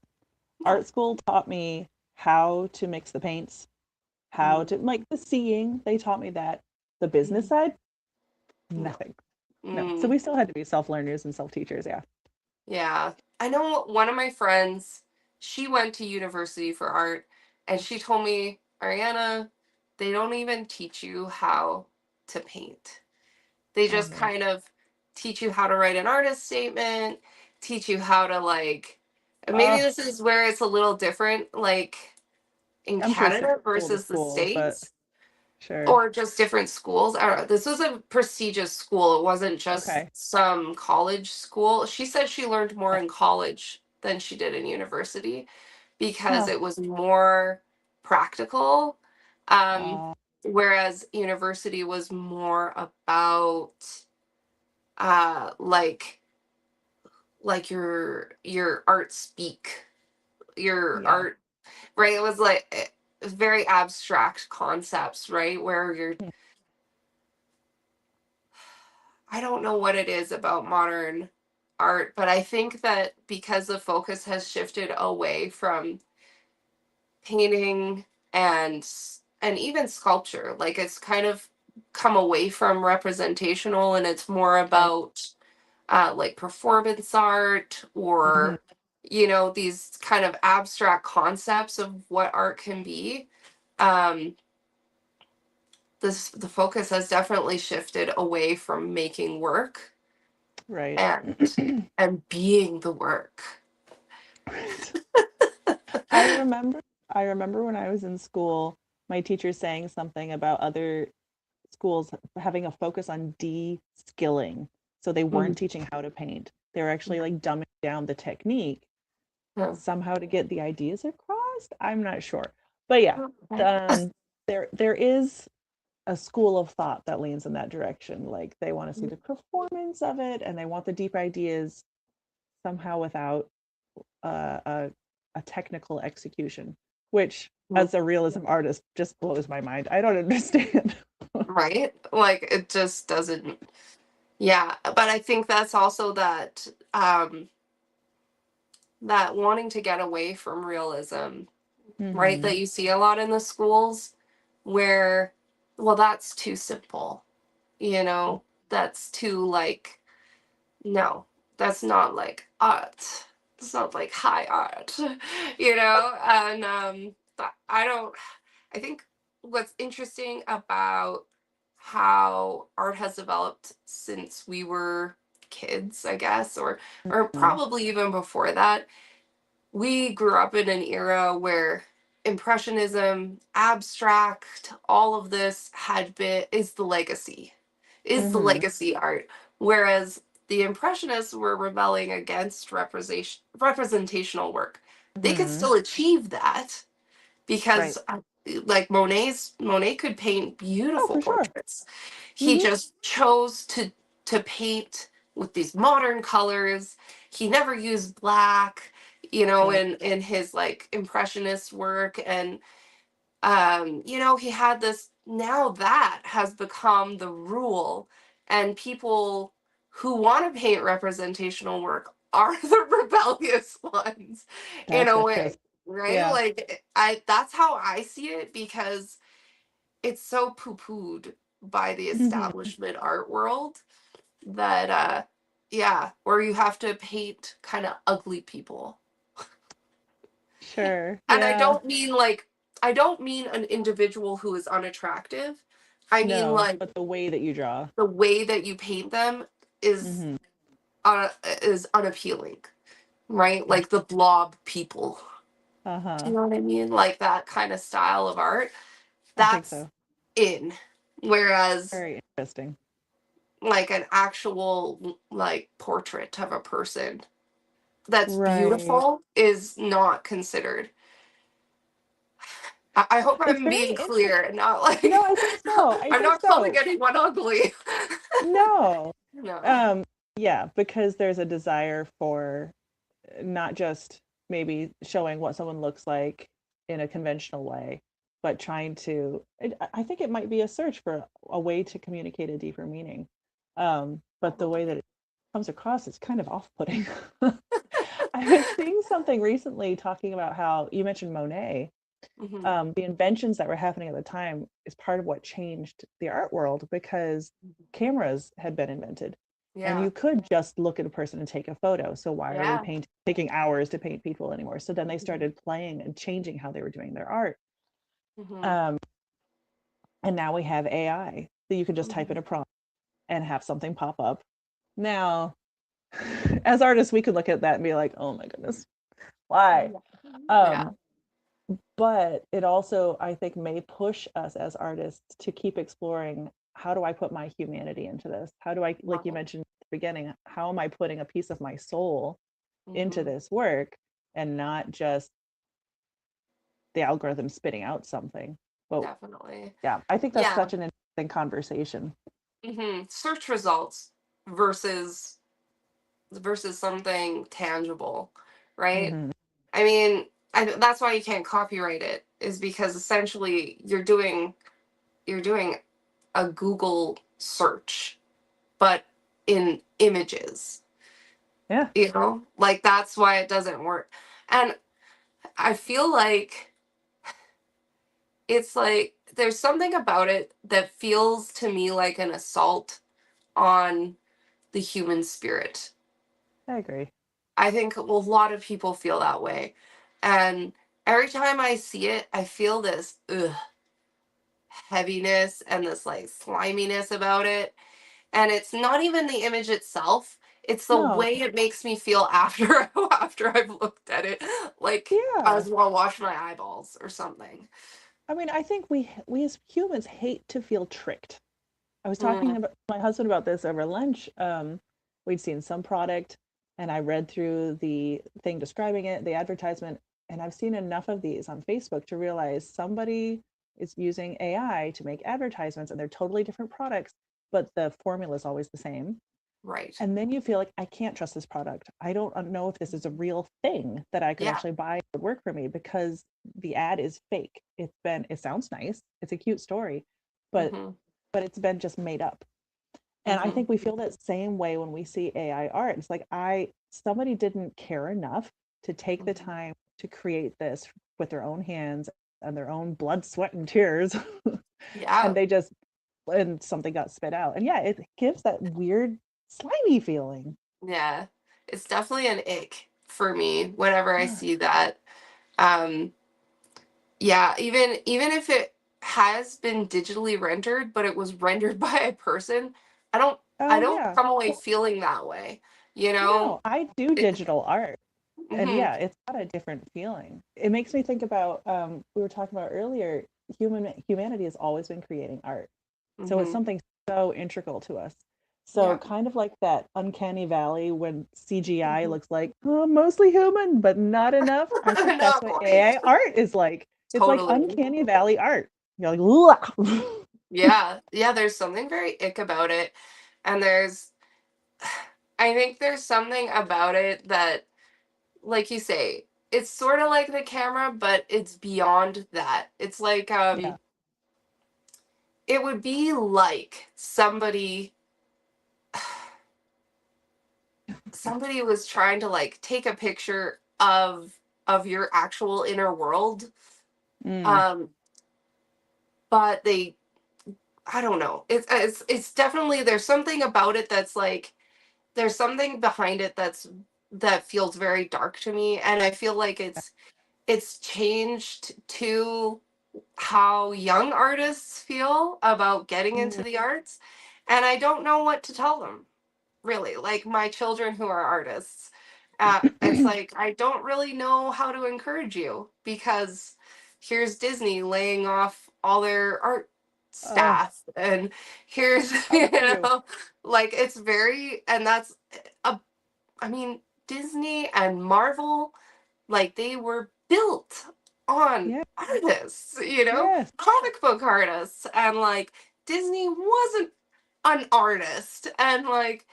No. Art school taught me how to mix the paints, how Mm-hmm. to like the seeing, they taught me that. The business side, No. nothing. No. So Mm, we still had to be self-learners and self-teachers, yeah. yeah. I know one of my friends, she went to university for art, and she told me, Ariana, they don't even teach you how to paint. They Oh just man. kind of teach you how to write an artist statement, teach you how to like, and maybe Uh, this is where it's a little different, like in I'm sure it's from Canada school to versus the school, but States, sure. or just different schools. I don't know. This was a prestigious school. It wasn't just Okay. some college school. She said she learned more in college than she did in university because Huh. it was more practical. Um, Uh, whereas university was more about like your art speak, your yeah. art, right? It was like very abstract concepts, right? Where you're, Hmm. I don't know what it is about modern art, but I think that because the focus has shifted away from painting and even sculpture, like it's kind of come away from representational and it's more Okay. about like performance art Hmm. or these kind of abstract concepts of what art can be. um the focus has definitely shifted away from making work Right. and being the work. Right. I remember I remember when I was in school, my teacher saying something about other schools having a focus on de-skilling. So they weren't Mhm. teaching how to paint. They were actually like dumbing down the technique Yeah. somehow to get the ideas across. I'm not sure. But yeah, Okay. um, there is a school of thought that leans in that direction. Like they want to see the performance of it and they want the deep ideas somehow without a, a technical execution, which as a realism artist just blows my mind. I don't understand. Right, like it just doesn't. Yeah, but I think that's also that wanting to get away from realism, right? Mm-hmm. That you see a lot in the schools where, well, that's too simple, you know, that's too like, no, that's not like art. It's not like high art, and I don't, I think what's interesting about how art has developed since we were kids, I guess, or Mm-hmm. probably even before that, we grew up in an era where Impressionism, abstract, all of this is the Mm-hmm. legacy art. Whereas the Impressionists were rebelling against representational work. They could Mm-hmm. still achieve that because, Right. like Monet could paint Oh, beautiful for sure. portraits. He Mm-hmm. just chose to paint with these modern colors. He never used black, Yeah. in his like impressionist work. And he had this. Now that has become the rule, and people who want to paint representational work are the rebellious ones in That's a way, interesting. right? Yeah. Like, I that's how I see it, because it's so poo-pooed by the Mm-hmm. establishment art world that yeah, where you have to paint kind of ugly people. Sure. And I Yeah. don't mean like, I don't mean an individual who is unattractive. I mean No, like but the way that you draw. the way that you paint them is Mm-hmm. uh, is unappealing, right? Yeah. Like the blob people. Do Uh-huh. you know what I mean? Like that kind of style of art. I think That's so. in. Whereas Very interesting. like an actual like portrait of a person that's Right. beautiful is not considered. I hope It's I'm very being interesting. clear and not like No, I think so. I I'm think not calling so. anyone ugly. No. No. Um, yeah, because there's a desire for not just maybe showing what someone looks like in a conventional way, but trying to, I think it might be a search for a way to communicate a deeper meaning. But the way that it comes across is kind of off-putting. I was seeing something recently talking about how you mentioned Monet. Hmm. The inventions that were happening at the time is part of what changed the art world because cameras had been invented and Yeah. you could just look at a person and take a photo. So why are we Yeah. taking hours to paint people anymore? So then they Hmm. started playing and changing how they were doing their art. Hmm. Um, and now we have AI. So you can just type in Hmm. a prompt and have something pop up. Now, as artists, we could look at that and be like, oh my goodness, why? Yeah. Um, but it also, I think, may push us as artists to keep exploring how do I put my humanity into this? How do I, like you mentioned at the beginning, how am I putting a piece of my soul into Hmm. this work and not just the algorithm spitting out something? But Definitely. yeah, I think that's Yeah. such an interesting conversation. Search results versus something tangible, right? Mm-hmm. I mean, that's why you can't copyright it, is because essentially you're doing a Google search, but in images. Yeah, Like that's why it doesn't work. And I feel like it's like there's something about it that feels to me like an assault on the human spirit. I agree. I think a lot of people feel that way. And every time I see it, I feel this heaviness and this like sliminess about it. And it's not even the image itself. It's the No, way it makes me feel after after I've looked at it. Like I yeah. was want to wash my eyeballs or something. I mean, I think we as humans hate to feel tricked. I was talking Mm, about my husband about this over lunch. We'd seen some product, and I read through the thing describing it, the advertisement, and I've seen enough of these on Facebook to realize somebody is using AI to make advertisements, and they're totally different products, but the formula is always the same. right. And then you feel like I can't trust this product. I don't know if this is a real thing that I could Yeah. actually buy would work for me because the ad is fake. It sounds nice. It's a cute story, but Hmm. it's been just made up. And I Hmm. think we feel that same way when we see AI art. It's like somebody didn't care enough to take the Hmm. time to create this with their own hands and their own blood, sweat, and tears. And Yeah. they just and something got spit out. And yeah, it gives that weird slimy feeling. Yeah. It's definitely an ick for me whenever I Yeah. see that. Um, yeah, even if it has been digitally rendered, but it was rendered by a person, I don't I Oh don't yeah. come away feeling that way. You know? No, I do It, digital art. And Mhm. yeah, it's got a different feeling. It makes me think about we were talking about earlier, humanity has always been creating art. So it's Mhm. something so integral to us. So Yeah. kind of like that uncanny valley when CGI Mhm. looks like mostly human, but not enough. I think that's Not what quite. AI art is like. It's like Totally. uncanny valley art. You're like, Yeah. Yeah, there's something very ick about it. And I think there's something about it that, like you say, it's sort of like the camera, but it's beyond that. It's like yeah. it would be like somebody was trying to like take a picture of your actual inner world. Mm, Um but they I don't know. It's definitely there's something about it that's like there's something behind it that feels very dark to me, and I feel like it's changed to how young artists feel about getting into mm, the arts, and I don't know what to tell them, really. Like my children who are artists, it's like I don't really know how to encourage you because here's Disney laying off all their art oh, staff, and here's how dare you? like it's very, and that's a I mean, Disney and Marvel, like they were built on Yeah, artists, yes. comic book artists. And like Disney wasn't an artist. And like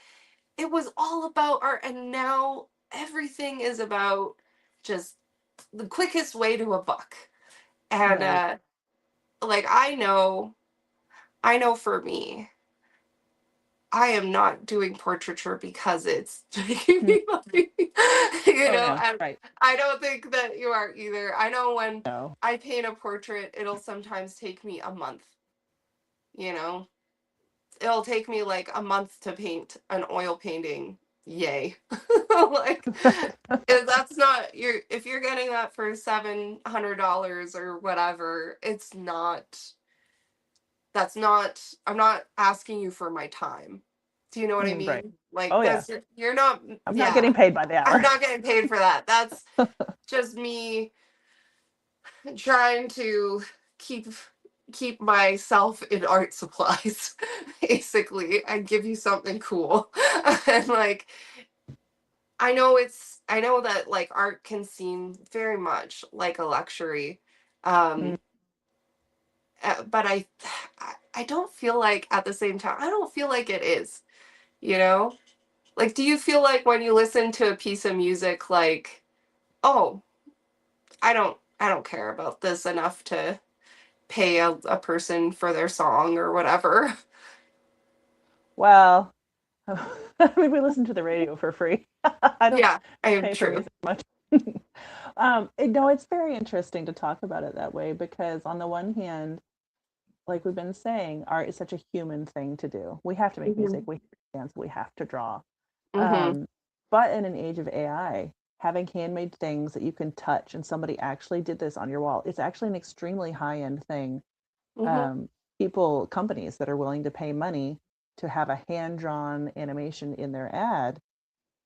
it was all about art. And now everything is about just the quickest way to a buck. And Right. like I know for me, I am not doing portraiture because it's making Mm, me money. oh no, And right. I don't think that you are either. I know when No. I paint a portrait, it'll sometimes take me a month, you know? It'll take me like a month to paint an oil painting. Yay. Like if that's not if you're getting that for $700 or whatever, it's not that's not I'm not asking you for my time. Do you know what I Right. mean? Like Oh yeah. that's you're not I'm not yeah. getting paid by the I'm hour. not getting paid for that. That's just me trying to keep keep myself in art supplies basically and give you something cool. And like I know that like art can seem very much like a luxury. Mm. Um but I don't feel like at the same time I don't feel like it is, you know? Like do you feel like when you listen to a piece of music like, "Oh, I don't care about this enough to pay a person for their song or whatever." Well, I mean, we listen to the radio for free. I don't Yeah, I am pay for true. music much. No, it's very interesting to talk about it that way because on the one hand, like we've been saying, art is such a human thing to do. We have to make music, Mhm. we have to dance, we have to draw. Mhm. Um, but in an age of AI, having handmade things that you can touch and somebody actually did this on your wall, it's actually an extremely high end thing. Mhm. um, companies that are willing to pay money to have a hand drawn animation in their ad,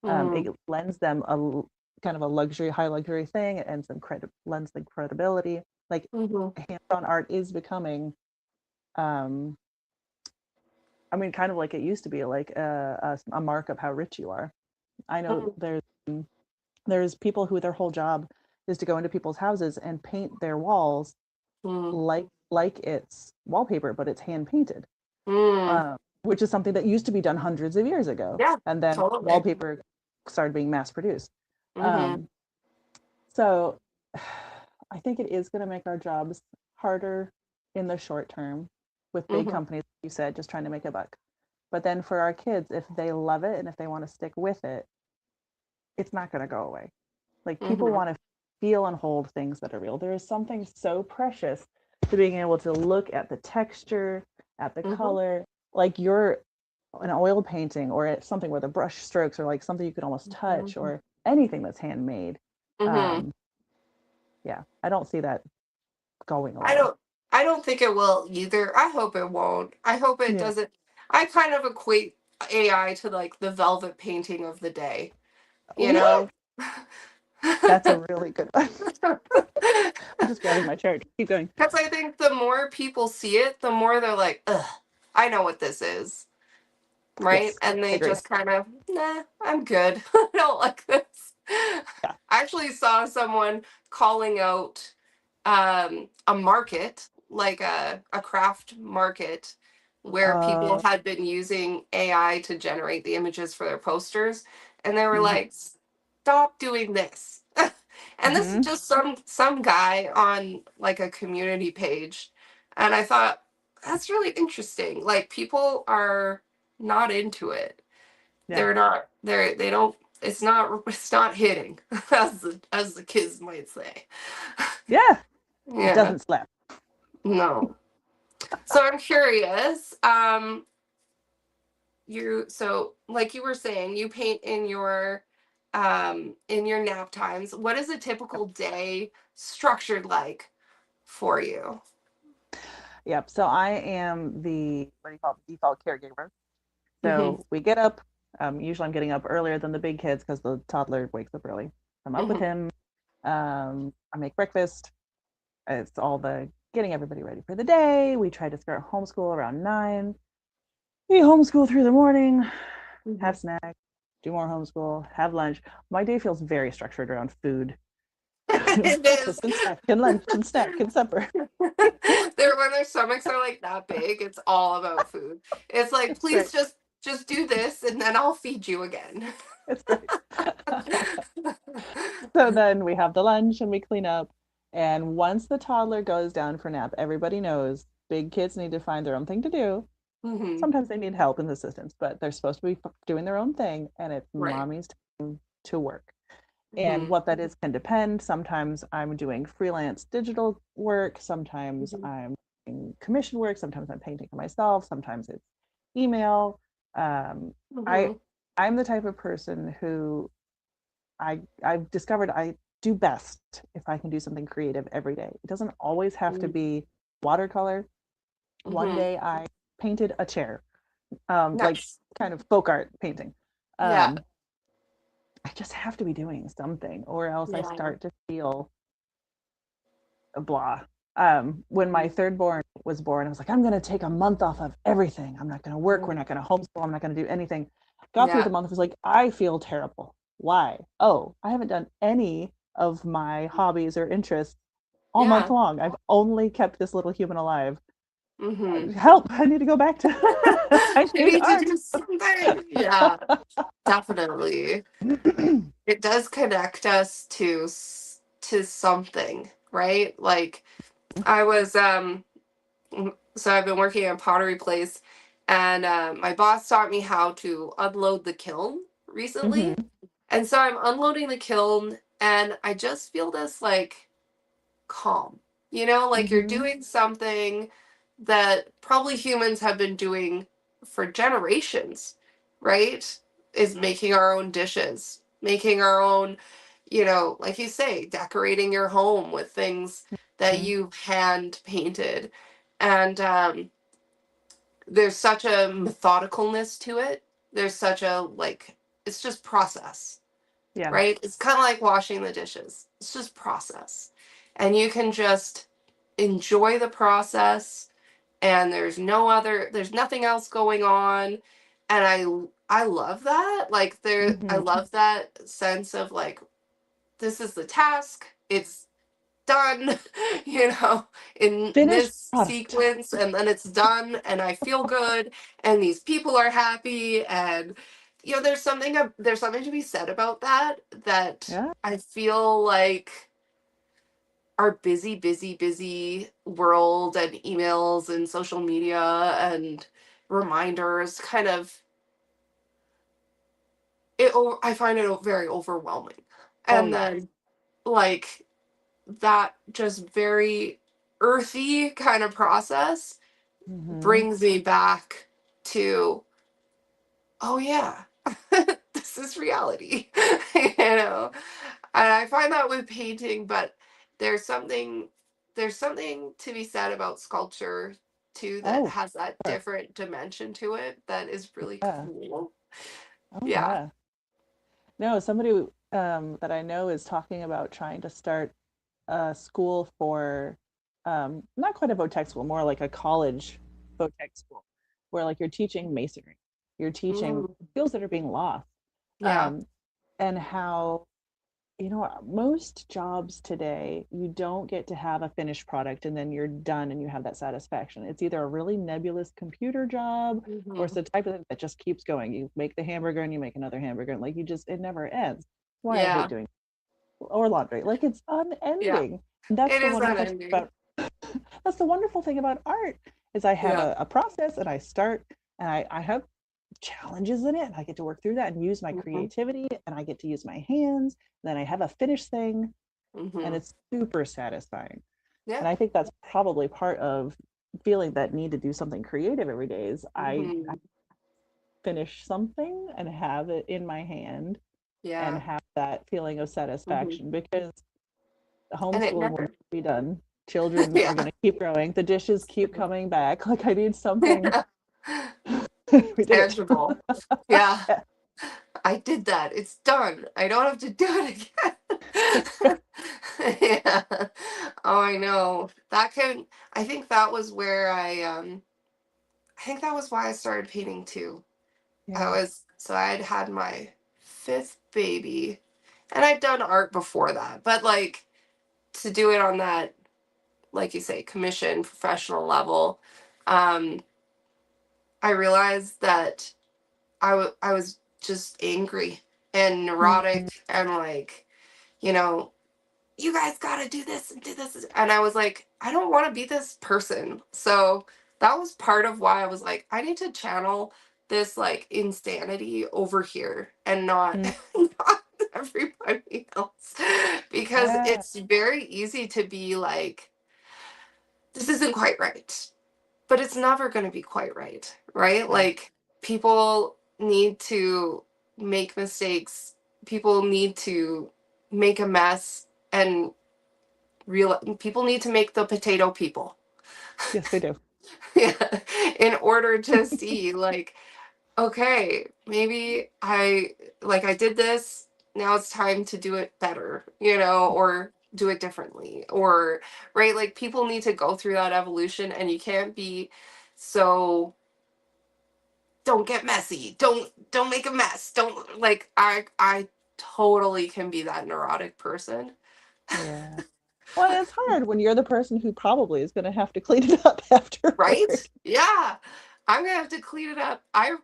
Mhm. it lends them kind of a luxury, high luxury thing, and lends them credibility. Like Mhm. hand drawn art is becoming, um, I mean, kind of like it used to be, like a mark of how rich you are. I know Mhm. there's people who their whole job is to go into people's houses and paint their walls Mhm. like it's wallpaper, but it's hand painted, Mhm. which is something that used to be done hundreds of years ago, Yeah, and then totally. wallpaper started being mass produced. Mhm. Um, so I think it is going to make our jobs harder in the short term with big Mhm. companies, like you said, just trying to make a buck. But then for our kids, if they love it and if they want to stick with it, it's not going to go away. Like people Mhm. want to feel and hold things that are real. There is something so precious to being able to look at the texture, at the Mhm. color, like you're an oil painting or it's something where the brush strokes are like something you could almost touch Mhm. or anything that's handmade. Mhm. Um, yeah, I don't see that going I away. don't I don't think it will either. I hope it won't. I hope it Yeah. doesn't. I kind of equate AI to like the velvet painting of the day, you What? know? That's a really good one. I'm just grabbing my chart. Keep going. Because I think the more people see it, the more they're like, ugh, I know what this is. Right? Yes, And I they agree. just kind of, nah, I'm good. I don't like this. Yeah. I actually saw someone calling out a market, like a craft market, where people Uh, had been using AI to generate the images for their posters, and they were mhm, like, "Stop doing this." And this is mhm. just some guy on like a community page, and I thought that's really interesting. Like people are not into it. Yeah. They're not. They don't. It's not. It's not hitting, as the kids might say. Yeah. It Yeah. doesn't slap. No. So I'm curious. You so like you were saying, you paint in your nap times. What is a typical day structured like for you? Yep. So I am the, what do you call it, default caregiver. Mm-hmm. So we get up. Usually I'm getting up earlier than the big kids because the toddler wakes up early. I'm up with Mm-hmm. him. I make breakfast. It's all the getting everybody ready for the day. We try to start homeschool around 9. We homeschool through the morning, Mm-hmm. have snacks, do more homeschool, have lunch. My day feels very structured around food. It Breakfast is. and snack and lunch and snack and supper. There when their stomachs are like that big, it's all about food. It's like, It's right. please just do this and then I'll feed you again. It's right. So then we have the lunch and we clean up. And once the toddler goes down for nap, everybody knows big kids need to find their own thing to do. Hmm. Sometimes they need help and assistance, but they're supposed to be doing their own thing, and it's Right. mommy's time to work. And Hmm. what that is can depend. Sometimes I'm doing freelance digital work, sometimes Hmm. I'm doing commission work, sometimes I'm painting for myself, sometimes it's email. Um, I Hmm. I'm the type of person who I've discovered I do best if I can do something creative every day. It doesn't always have to be watercolor. One Hmm. day I painted a chair, like Nice. kind of folk art painting. Yeah. Um, I just have to be doing something, or else I Yeah. start to feel a blah. When my Mhm. third born was born, I was like, I'm going to take a month off of everything. I'm not going to work. We're Mhm. not going to homeschool. I'm not going to do anything. Got through the Yeah. month, was like, I feel terrible. Why? Oh, I haven't done any of my hobbies or interests all month Yeah. long. I've only kept this little human alive. Hmm. Help! I need to go back to. I You need need to art. do something. Yeah, definitely. It does connect us to something, right? Like I was so I've been working at a pottery place and my boss taught me how to unload the kiln recently. Hmm. And so I'm unloading the kiln and I just feel this like calm. Like you're Hmm. doing something that probably humans have been doing for generations, right? Is making our own dishes, making our own, like you say, decorating your home with things that Hmm. you hand painted. And there's such a methodicalness to it. There's such a, like, it's just process, Yeah. right? It's kind of like washing the dishes. It's just process. And you can just enjoy the process and there's nothing else going on and I love that. Like I Hmm. love that sense of like this is the task. It's done, in Finished this product. sequence and then it's done and I feel good and these people are happy and there's something to be said about that Yeah. I feel like our busy, busy, busy world and emails and social media and reminders kind of I find it very overwhelming. Oh And yeah. then like that just very earthy kind of process Hmm. brings me back to, oh yeah, this is reality. you know. And I find that with painting, but there's something there's something to be said about sculpture too that Oh, has that sure. different dimension to it that is really Yeah. cool. Oh Yeah. yeah. No, somebody. that I know is talking about trying to start a school for not quite a vo-tech school, more like a college vo-tech school, where like you're teaching masonry, you're teaching Mm, skills that are being lost, yeah. um, and how most jobs today, you don't get to have a finished product and then you're done and you have that satisfaction. It's either a really nebulous computer job or it's Hmm. the type of thing that just keeps going. You make the hamburger and you make another hamburger, and like it never ends. Why I hate Yeah. doing or laundry. Like it's Yeah. unending. And that's It the is wonderful thing unending. about that's the wonderful thing about art is I have Yeah. a process and I start and I have challenges in it and I get to work through that and use my Hmm. creativity and I get to use my hands. Then I have a finished thing and Hmm. it's super satisfying. Yeah. And I think that's probably part of feeling that need to do something creative every day is I Hmm. finish something and have it in my hand and Yeah. have that feeling of Hmm. satisfaction because And it homeschooling will never. never be done. Children are going Yeah. to keep growing. The dishes keep coming back. Like I need something. Yeah. We did it. Tangible. Yeah. I did that. It's done. I don't have to do it again. Yeah. Oh, I know. I think that was where I think that was why I started painting too. Yeah. So I'd had my fifth baby and I'd done art before that, but like to do it on that, like you say, commission professional level, um, I realized that I was just angry and Mm, neurotic and like, you know, you guys got to do this and do this. And I was like, I don't want to be this person. So that was part of why I was like, I need to channel this like insanity over here and not, mm, not everybody else. Because yeah. it's very easy to be like, this isn't quite right. But it's never going to be quite right. Right. Right. Like people need to make mistakes. People need to make a mess and real people need to make the potato people. Yes, they do. Yeah, in order to see like, okay, maybe I did this, now it's time to do it better, or do it differently, or right, like people need to go through that evolution, and you can't be so, don't get messy, don't make a mess, don't, like, I totally can be that neurotic person. Yeah. Well, it's hard when you're the person who probably is going to have to clean it up afterward. Right? Yeah. I'm gonna have to clean it up. I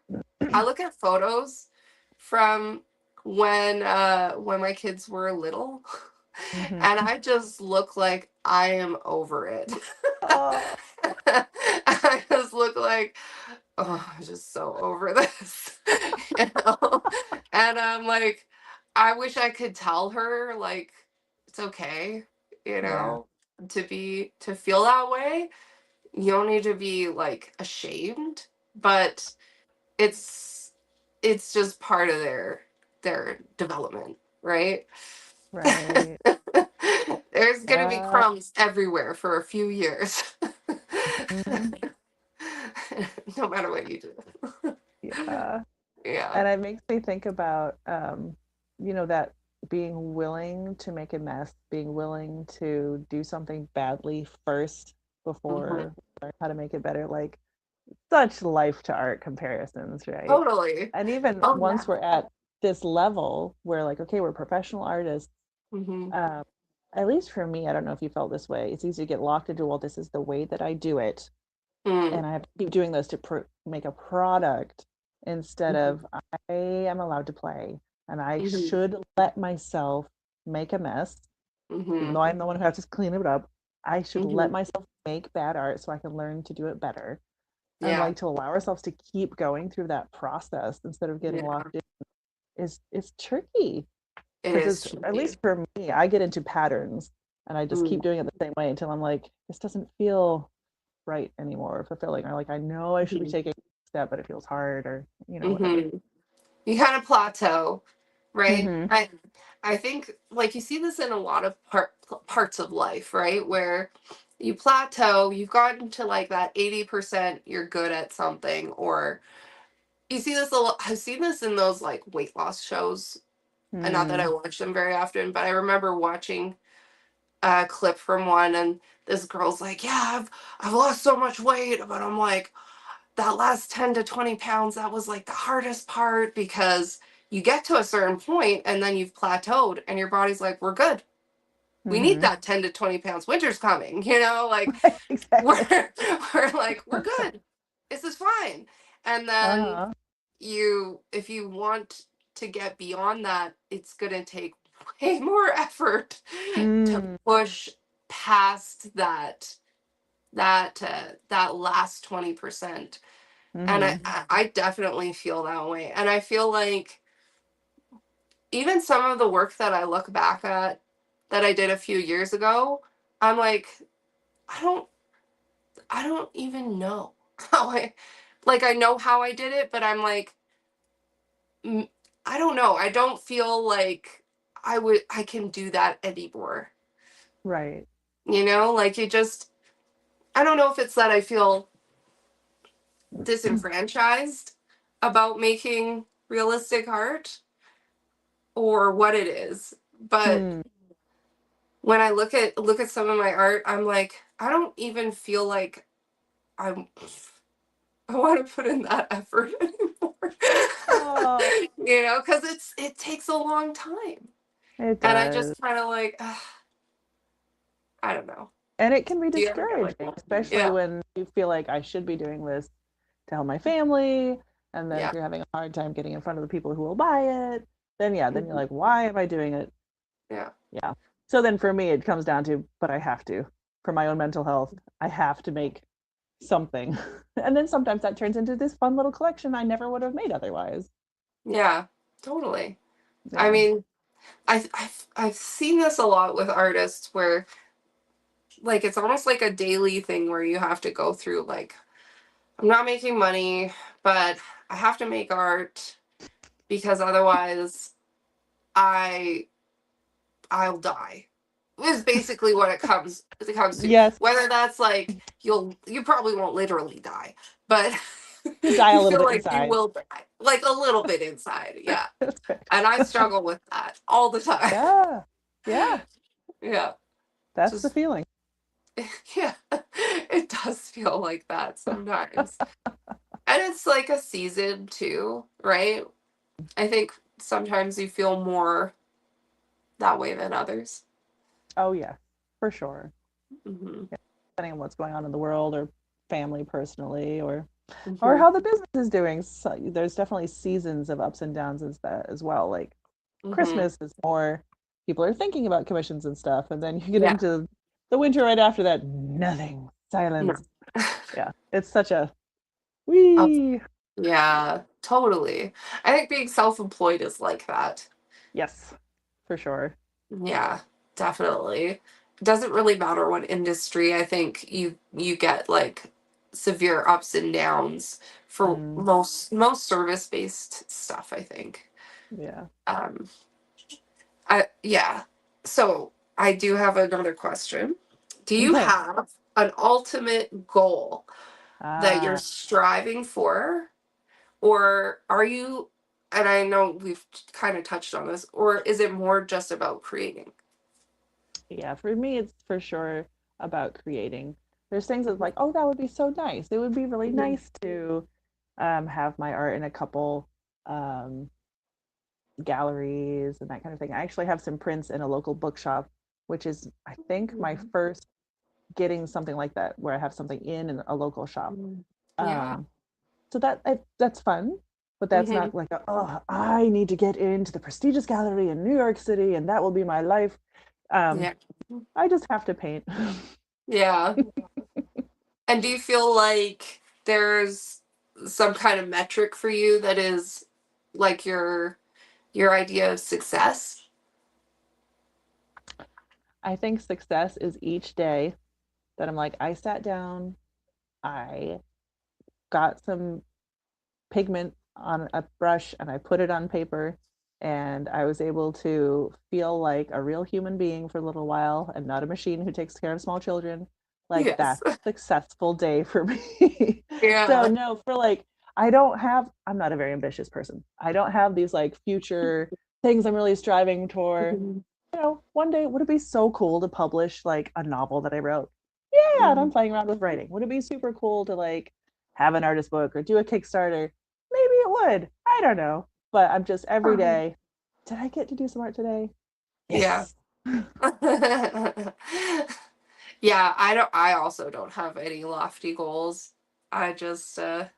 look at photos from when my kids were little, Hmm. and I just look like I am over it. Oh, I just look like, oh, I'm just so over this. you know? And I'm like, I wish I could tell her like it's okay, you yeah. know, to feel that way. You don't need to be like ashamed, but it's it's just part of their development, right? Right. There's gonna be Yeah. crumbs everywhere for a few years. Mhm. No matter what you do. Yeah. Yeah. And it makes me think about, that being willing to make a mess, being willing to do something badly first Hmm. before learn how to make it better. Like such life to art comparisons, right? Totally. And even Oh once yeah. we're at this level where like, okay, we're professional artists, Hmm. um, at least for me, I don't know if you felt this way. It's easy to get locked into, well, this is the way that I do it Mm. and I have to keep doing this to make a product instead Hmm. of I am allowed to play and I Hmm. should let myself make a mess, even Hmm. though I'm the one who has to clean it up. I should let Hmm. myself make bad art so I can learn to do it better. And Yeah. like to allow ourselves to keep going through that process instead of getting Yeah. locked in is tricky It because is it's at tricky. least for me, I get into patterns and I just Mm. keep doing it the same way until I'm like, this doesn't feel right anymore or fulfilling or like I know I should be Hmm. taking a step but it feels hard or whatever. Hmm. You kind of plateau, right? Mm-hmm. I think like you see this in a lot of parts of life, right? Where you plateau, you've gotten to like that 80% you're good at something, or you see this a lot. I've seen this in those like weight loss shows, And not that I Mm. watch them very often, but I remember watching a clip from one, and this girl's like, "Yeah, I've lost so much weight," but I'm like, that last 10 to 20 pounds, that was like the hardest part because you get to a certain point and then you've plateaued and your body's like, we're good. We need Mm-hmm. that 10 to 20 pounds. Winter's coming, like we're Exactly. we're like, we're good. This is fine. And then Uh-huh. if you want to get beyond that, it's gonna take way more effort to Mm. push past that last 20%. And Mm-hmm. I definitely feel that way. And I feel like even some of the work that I look back at that I did a few years ago, I'm like, I don't I don't even know how I know how I did it, but I'm like, mm, I don't know. I don't feel like I can do that anymore. Right. Like it just I don't know if it's that I feel disenfranchised about making realistic art or what it is. But Hmm. when I look at some of my art, I'm like, I don't even feel like I'm I want to put in that effort anymore. Oh, Because it takes a long time. it And I does. just kind of like, I don't know. And it can be Do you ever get like discouraging, that? especially Yeah. when you feel like I should be doing this to help my family. And then if Yeah. you're having a hard time getting in front of the people who will buy it, then yeah, then you're Mhm. like, why am I doing it? Yeah. Yeah. So then for me, it comes down to, but I have to, for my own mental health, I have to make something. And then sometimes that turns into this fun little collection I never would have made otherwise. Yeah. Totally. I Yeah. mean, I've seen this a lot with artists where like it's almost like a daily thing where you have to go through like I'm not making money, but I have to make art because otherwise I I'll die. Is basically what it comes to. Yes. Whether that's like you probably won't literally die, but You'll die a you little feel bit like you inside. will die. Like a little bit inside, yeah. That's fair. And I struggle with that all the time. Yeah. Yeah. Yeah. That's the Just feeling. yeah. It does feel like that sometimes. And it's like a season too, right? I think sometimes you feel more that way than others. Oh, yeah, for sure. Hmm. Yeah. Depending on what's going on in the world or family personally or Hmm. how the business is doing. So there's definitely seasons of ups and downs as well. Like Hmm. Christmas is more people are thinking about commissions and stuff. And then you get Yeah. into the winter right after that, nothing, No. silence. Yeah. It's such a Oh, wee. yeah, totally. I think being self-employed is like that. Yes, for sure. Yeah, definitely. It doesn't really matter what industry. I think you get like severe ups and downs for Mm, most service-based stuff, I think. yeah. Um, yeah. So I do have another question. Do you Okay. have an ultimate goal that you're Ah, striving for? Or are you, and I know we've kind of touched on this, or is it more just about creating? yeah. For me, it's for sure about creating. There's things that's Mhm. like, oh, that would be so nice. It would be really Mhm. nice to have my art in a couple um, galleries and that kind of thing. I actually have some prints in a local bookshop, which is, I think, my first getting something like that, where I have something in a local shop. Mhm. Yeah. Um, so that's fun, but that's Hmm. not like oh, I need to get into the prestigious gallery in New York City, and that will be my life. Um, Yeah. I just have to paint. Yeah. And do you feel like there's some kind of metric for you that is like your idea of success? I think success is each day that I'm like, I sat down, I got some pigment on a brush and I put it on paper and I was able to feel like a real human being for a little while and not a machine who takes care of small children. Like Yes. that's a successful day for me. So Yeah. no, I'm not a very ambitious person. I don't have these like future things I'm really striving for. Mhm. One day, would it be so cool to publish like a novel that I wrote? Yeah, and I'm Mhm. playing around with writing. Would it be super cool to like have an artist book or do a Kickstarter? Maybe it would. I don't know. But I'm just every day. Did I get to do some art today? Yeah. Yes. Yeah, I also don't have any lofty goals. I just I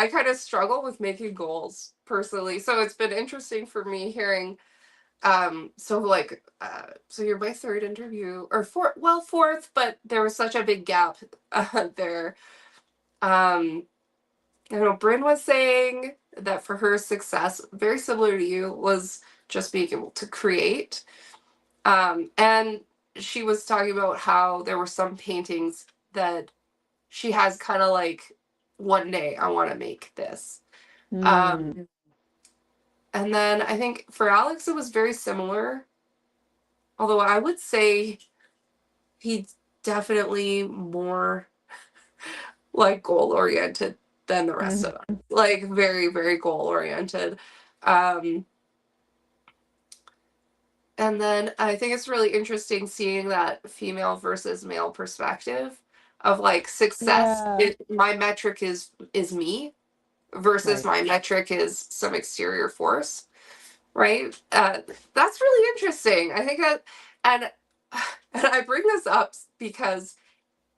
kind of struggle with making goals personally. So it's been interesting for me hearing so like so you're my third interview or fourth, well fourth, but there was such a big gap there. I know Bryn was saying that for her success, very similar to you, was just being able to create. And she was talking about how there were some paintings that she has kind of like, one day I want to make this. Hmm. Um, and then I think for Alex, it was very similar, although I would say he's definitely more like goal oriented than the rest of us. Hmm. Like very, very goal oriented. Um, and then I think it's really interesting seeing that female versus male perspective of like success. Yeah. My metric is me versus Right. my metric is some exterior force, right? That's really interesting. I think that, and and I bring this up because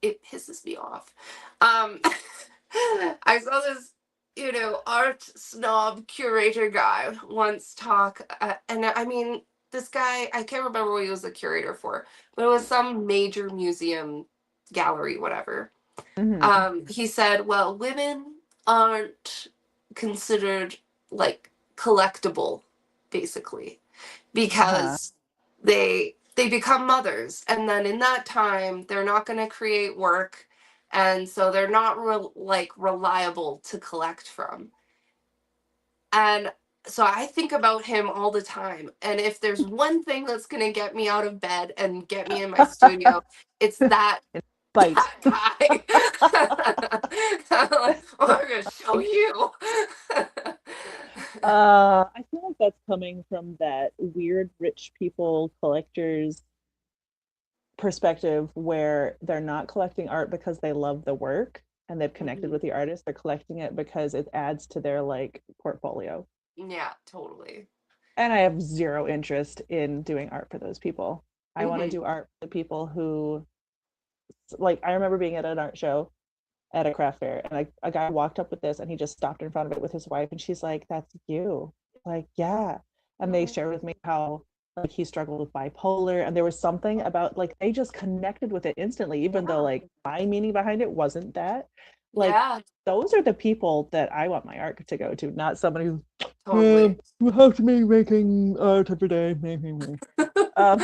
it pisses me off. Um, I saw this, art snob curator guy once talk, and I mean, this guy, I can't remember what he was the curator for, but it was some major museum, gallery, whatever. Hmm. He said, well, women aren't considered like collectible, basically, Uh-huh. because they become mothers, and then in that time they're not going to create work, and so they're not like reliable to collect from. And so I think about him all the time, and if there's one thing that's going to get me out of bed and get me in my studio, it's that Bite. that guy. I'm like, oh, I'm gonna show you. I feel like that's coming from that weird rich people collectors perspective where they're not collecting art because they love the work and they've connected Mhm. with the artist. They're collecting it because it adds to their like portfolio. Yeah, totally. And I have zero interest in doing art for those people. I want to Hmm. do art for the people who like I remember being at an art show at a craft fair and a guy walked up with this and he just stopped in front of it with his wife and she's like, that's you. Like, yeah. And they shared with me how like he struggled with bipolar and there was something about like they just connected with it instantly even though Yeah, like my meaning behind it wasn't that. Like yeah, those are the people that I want my art to go to, not somebody who's totally. you have to be making art every day. um,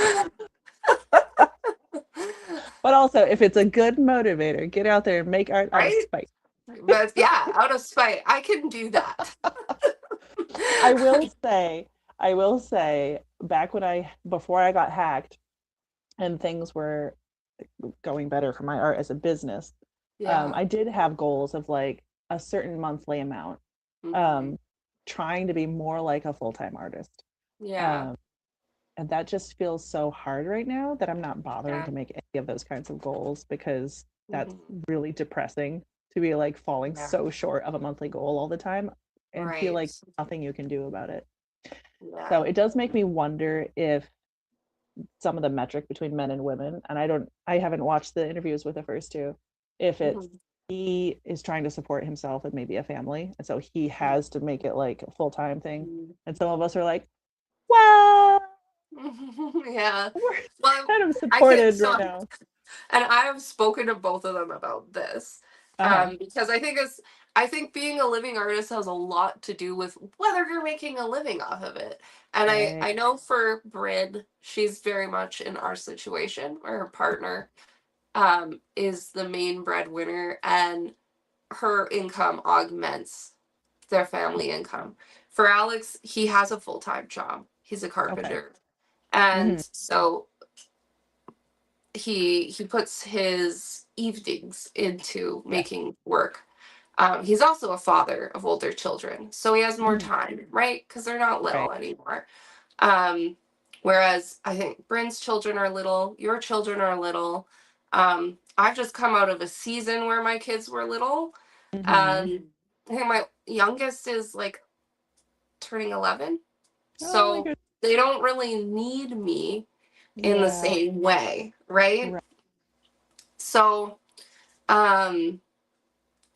but also if it's a good motivator, get out there and make art out of Right? spite. But yeah, out of spite, I can do that. I will say, I will say, back when before I got hacked and things were going better for my art as a business, Yeah. I did have goals of like a certain monthly amount, Hmm. um, trying to be more like a full-time artist. Yeah. Um, and that just feels so hard right now that I'm not bothering Yeah. to make any of those kinds of goals because that's Hmm. really depressing to be like falling Yeah. so short of a monthly goal all the time and feel Right. like nothing you can do about it. So Yeah. it does make me wonder if some of the metric between men and women, and I haven't watched the interviews with the first two, if it's Hmm. he is trying to support himself and maybe a family, and so he has to make it like a full-time thing. And some of us are like, well, Yeah. we're Well, kind of I can't supported right stop. now. And I have spoken to both of them about this, Uh-huh. because I think being a living artist has a lot to do with whether you're making a living off of it. And Right. I know for Bryn, she's very much in our situation where her partner is the main breadwinner, and her income augments their family income. For Alex, he has a full-time job. He's a Okay. carpenter. And Hmm. so he puts his evenings into Yes. making work. He's also a father of older children, so he has more Mm, time, right? Because they're not right. little anymore. Um, Whereas I think Bryn's children are little, your children are little. I've just come out of a season where my kids were little. Mm-hmm. I think my youngest is like turning 11, Oh my so goodness. they don't really need me in the Yeah. same way, right? Right. So, um,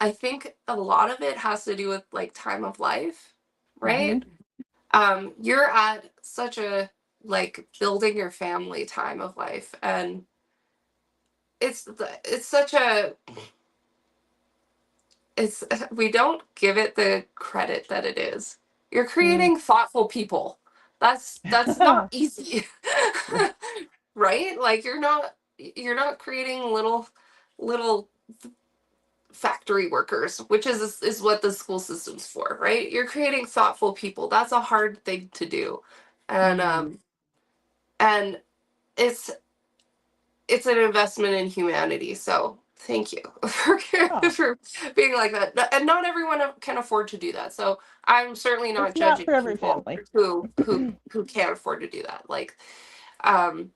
I think a lot of it has to do with like time of life, Mm-hmm. right? You're at such a like building your family time of life, and it's such a it's we don't give it the credit that it is. You're Mm. creating thoughtful people. That's not easy. Right. Right? Like you're not creating little factory workers, which is what the school system's for, right? You're creating thoughtful people. That's a hard thing to do. And Mm. and it's it's an investment in humanity. So thank you for Oh, for being like that. And not everyone can afford to do that. So I'm certainly not it's not judging for every people family. who can't afford to do that. Like um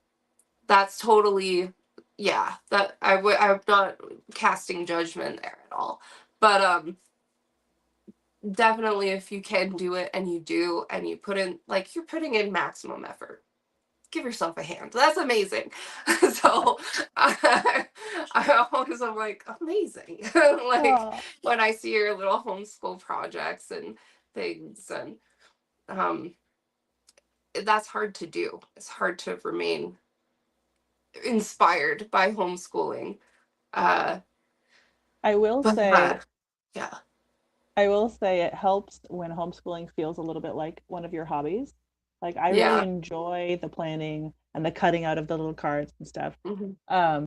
that's totally, yeah, that I'm not casting judgment there at all. But definitely if you can do it and you do and you put in like you're putting in maximum effort, give yourself a hand. That's amazing. So I always am like amazing. Like Oh, when I see your little homeschool projects and things, and um that's hard to do. It's hard to remain inspired by homeschooling. Uh I will but say, yeah. I will say it helps when homeschooling feels a little bit like one of your hobbies. Like I really Yeah. enjoy the planning and the cutting out of the little cards and stuff. Hmm. Um,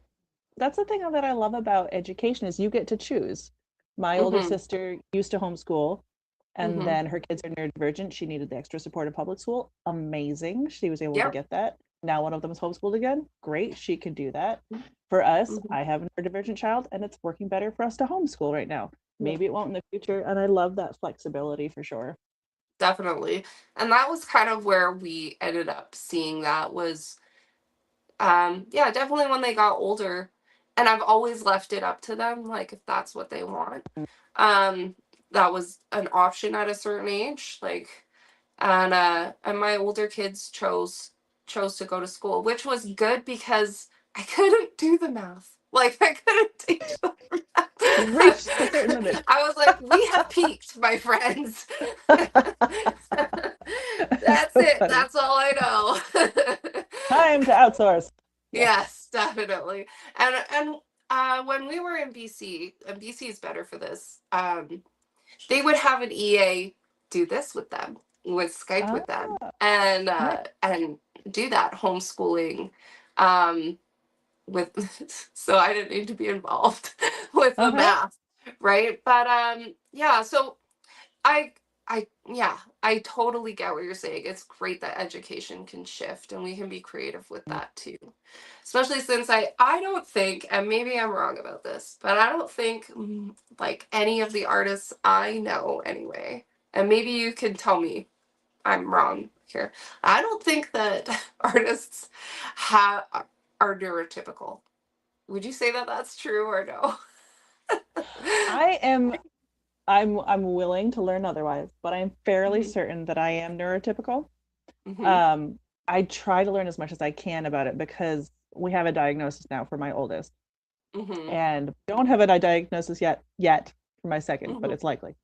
that's the thing that I love about education is you get to choose. My older Hmm. sister used to homeschool and Hmm. then her kids are neurodivergent. She needed the extra support of public school. Amazing. She was able to Yep. get that. Now one of them is homeschooled again. Great. She can do that. For us, Hmm. I have a neurodivergent child and it's working better for us to homeschool right now. Yeah. Maybe it won't in the future. And I love that flexibility for sure. Definitely. And that was kind of where we ended up seeing that was yeah, definitely when they got older. And I've always left it up to them, like if that's what they want. Um, that was an option at a certain age. Like and my older kids chose to go to school, which was good because I couldn't do the math. Like I couldn't teach them math. You've reached a certain limit. I was like, we have peaked, my friends. That's That's so it. funny. That's all I know. Time to outsource. Yeah. Yes, definitely. And when we were in BC, and BC is better for this, they would have an EA do this with them, would Skype Ah, with them, nice. and do that homeschooling, um, with so I didn't need to be involved with the Uh-huh. math, right? But yeah, so I yeah, I totally get what you're saying. It's great that education can shift and we can be creative with that too. Especially since I don't think, and maybe I'm wrong about this, but I don't think like any of the artists I know anyway. And maybe you can tell me I'm wrong here. I don't think that artists have are neurotypical. Would you say that that's true or no? I am I'm willing to learn otherwise, but I'm fairly Hmm. certain that I am neurotypical. Hmm. Um, I try to learn as much as I can about it because we have a diagnosis now for my oldest, Hmm. and don't have a diagnosis yet for my second, but Hmm. it's likely.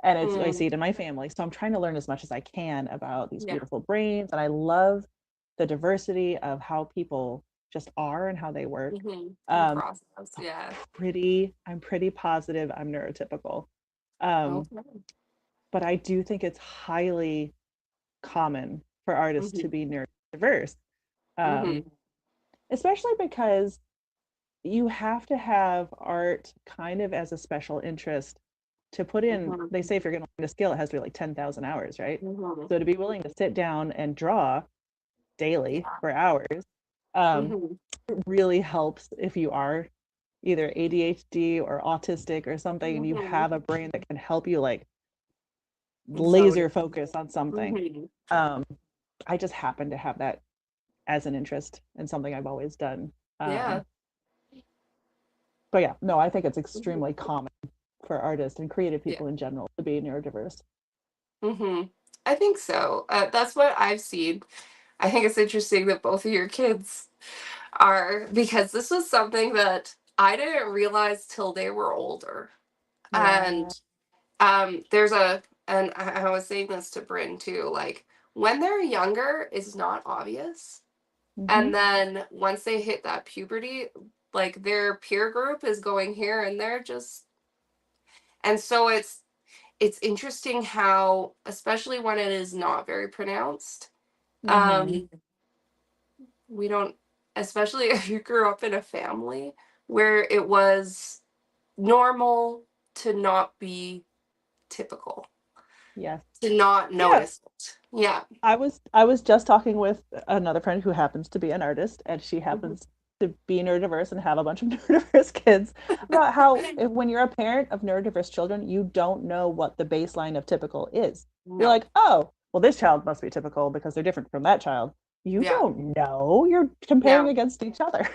And it's I Hmm. see it in my family. So I'm trying to learn as much as I can about these Yeah. beautiful brains. And I love the diversity of how people just are and how they work. And Um, process, yeah. I'm pretty positive I'm neurotypical. Um, Okay. but I do think it's highly common for artists to Mhm. be neurodiverse, um, Mhm. especially because you have to have art kind of as a special interest to put in. Mhm. They say if you're going to learn a skill, it has to be like 10,000 hours, right? Mhm. So to be willing to sit down and draw daily Yeah. for hours, um, Mhm. it really helps if you are either ADHD or autistic or something, and you Hmm. have a brain that can help you like Zone. laser focus on something. Hmm. Um, I just happen to have that as an interest and something I've always done. Yeah. But yeah, no, I think it's Hmm. extremely common for artists and creative Yeah. people in general to be neurodiverse. Hmm. I think so. That's what I've seen. I think it's interesting that both of your kids are, because this was something that I didn't realize till they were older. Yeah. And and I was saying this to Bryn too, like when they're younger, it's not obvious. Hmm. And then once they hit that puberty, like their peer group is going here and they're just, and so it's interesting how, especially when it is not very pronounced, Hmm. um, we don't, especially if you grew up in a family where it was normal to not be typical, Yes. to not Yeah. notice it. Yeah. I was just talking with another friend who happens to be an artist, and she Mhm. happens to be neurodiverse and have a bunch of neurodiverse kids, about how when you're a parent of neurodiverse children, you don't know what the baseline of typical is. You're No. like, oh, well, this child must be typical because they're different from that child. You Yeah. don't know. You're comparing Yeah. against each other.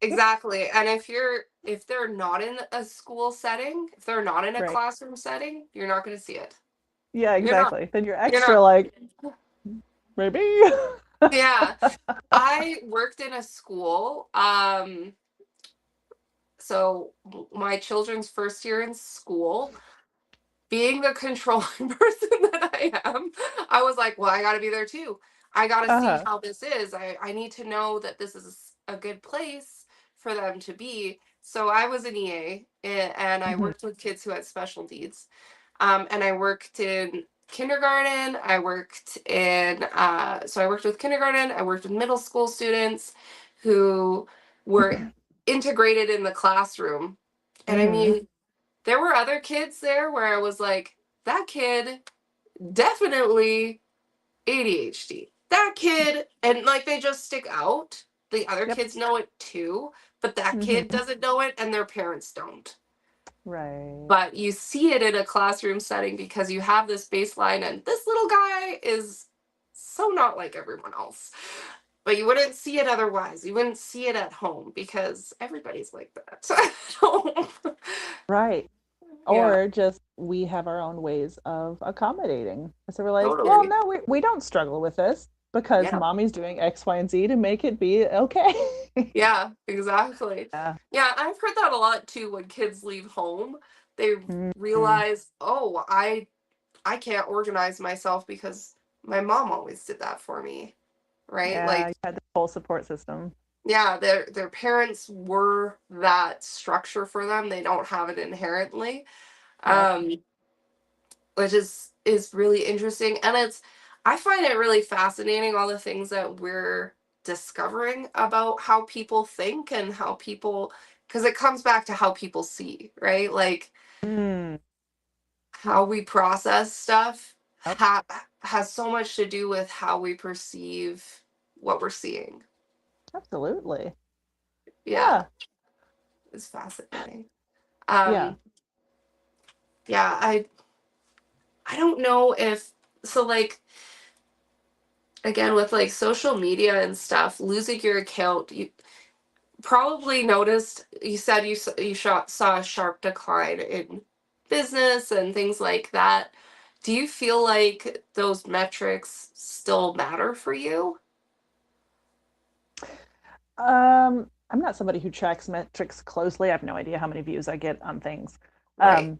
Exactly. And if they're not in a school setting, if they're not in a Right. classroom setting, you're not going to see it. Yeah, You're not. exactly. Then you're You're extra not. like, maybe. Yeah. I worked in a school. So my children's first year in school, being the controlling person that I am, I was like, well, I got to be there too. I got to see Uh-huh. how this is. I need to know that this is a good place for them to be. So I was an EA and I Hmm. worked with kids who had special needs. And I worked in kindergarten. So I worked with kindergarten. I worked with middle school students who were integrated in the classroom. And I Hmm. mean, there were other kids there where I was like, that kid definitely ADHD. That kid, and like they just stick out. The other Yep. kids know it too, but that kid Hmm. doesn't know it and their parents don't. Right. But you see it in a classroom setting because you have this baseline, and this little guy is so not like everyone else. But you wouldn't see it otherwise. You wouldn't see it at home because everybody's like that. Right. Yeah, Or just we have our own ways of accommodating. So we're like, well, totally. no, we don't struggle with this because Yeah. mommy's doing X, Y, and Z to make it be okay. Yeah, exactly. Yeah. Yeah, I've heard that a lot too when kids leave home. They Mhm. realize, oh, I can't organize myself because my mom always did that for me, right? Yeah, Like, you had the whole support system. yeah, their parents were that structure for them. They don't have it inherently. Yep. Um, which is really interesting, and it's I find it really fascinating all the things that we're discovering about how people think and how people, because it comes back to how people see, right? Like Mm. how we process stuff Yep. has so much to do with how we perceive what we're seeing. Absolutely. Yeah, Yeah. it's fascinating. Yeah. um yeah, I don't know if, so like, again with like social media and stuff, losing your account, you probably noticed, you said saw a sharp decline in business and things like that. Do you feel like those metrics still matter for you? I'm not somebody who tracks metrics closely. I have no idea how many views I get on things. Right. Um,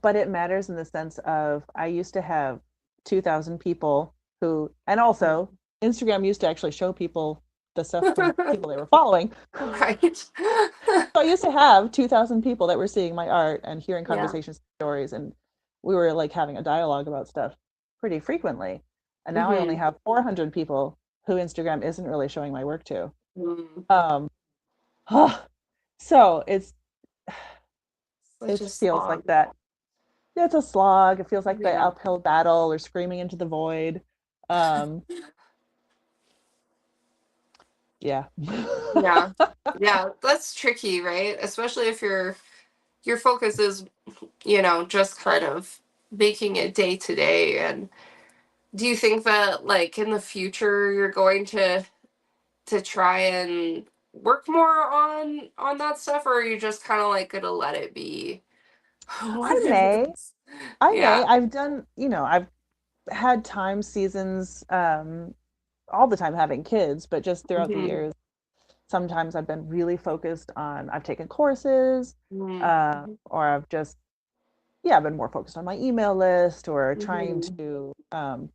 but it matters in the sense of I used to have 2,000 people who, and also Instagram used to actually show people the stuff from people they were following. Right. So I used to have 2,000 people that were seeing my art and hearing Yeah. conversations, stories, and we were like having a dialogue about stuff pretty frequently. And now I only Hmm. have 400 people who Instagram isn't really showing my work to. Mm. Um, so Such it a feels like slog. that. It's a slog. It feels like the Yeah. uphill battle or screaming into the void. Um, Yeah. Yeah. Yeah, that's tricky, right? Especially if your focus is, just kind of making it day to day. And do you think that like in the future you're going to try and work more on that stuff, or are you just kind of like gonna let it be what I it may. is? I may. Yeah. I've done, I've had time seasons all the time having kids, but just throughout the Hmm. years, sometimes I've been really focused on, I've taken courses, Hmm. or I've just, yeah, I've been more focused on my email list or trying Hmm. to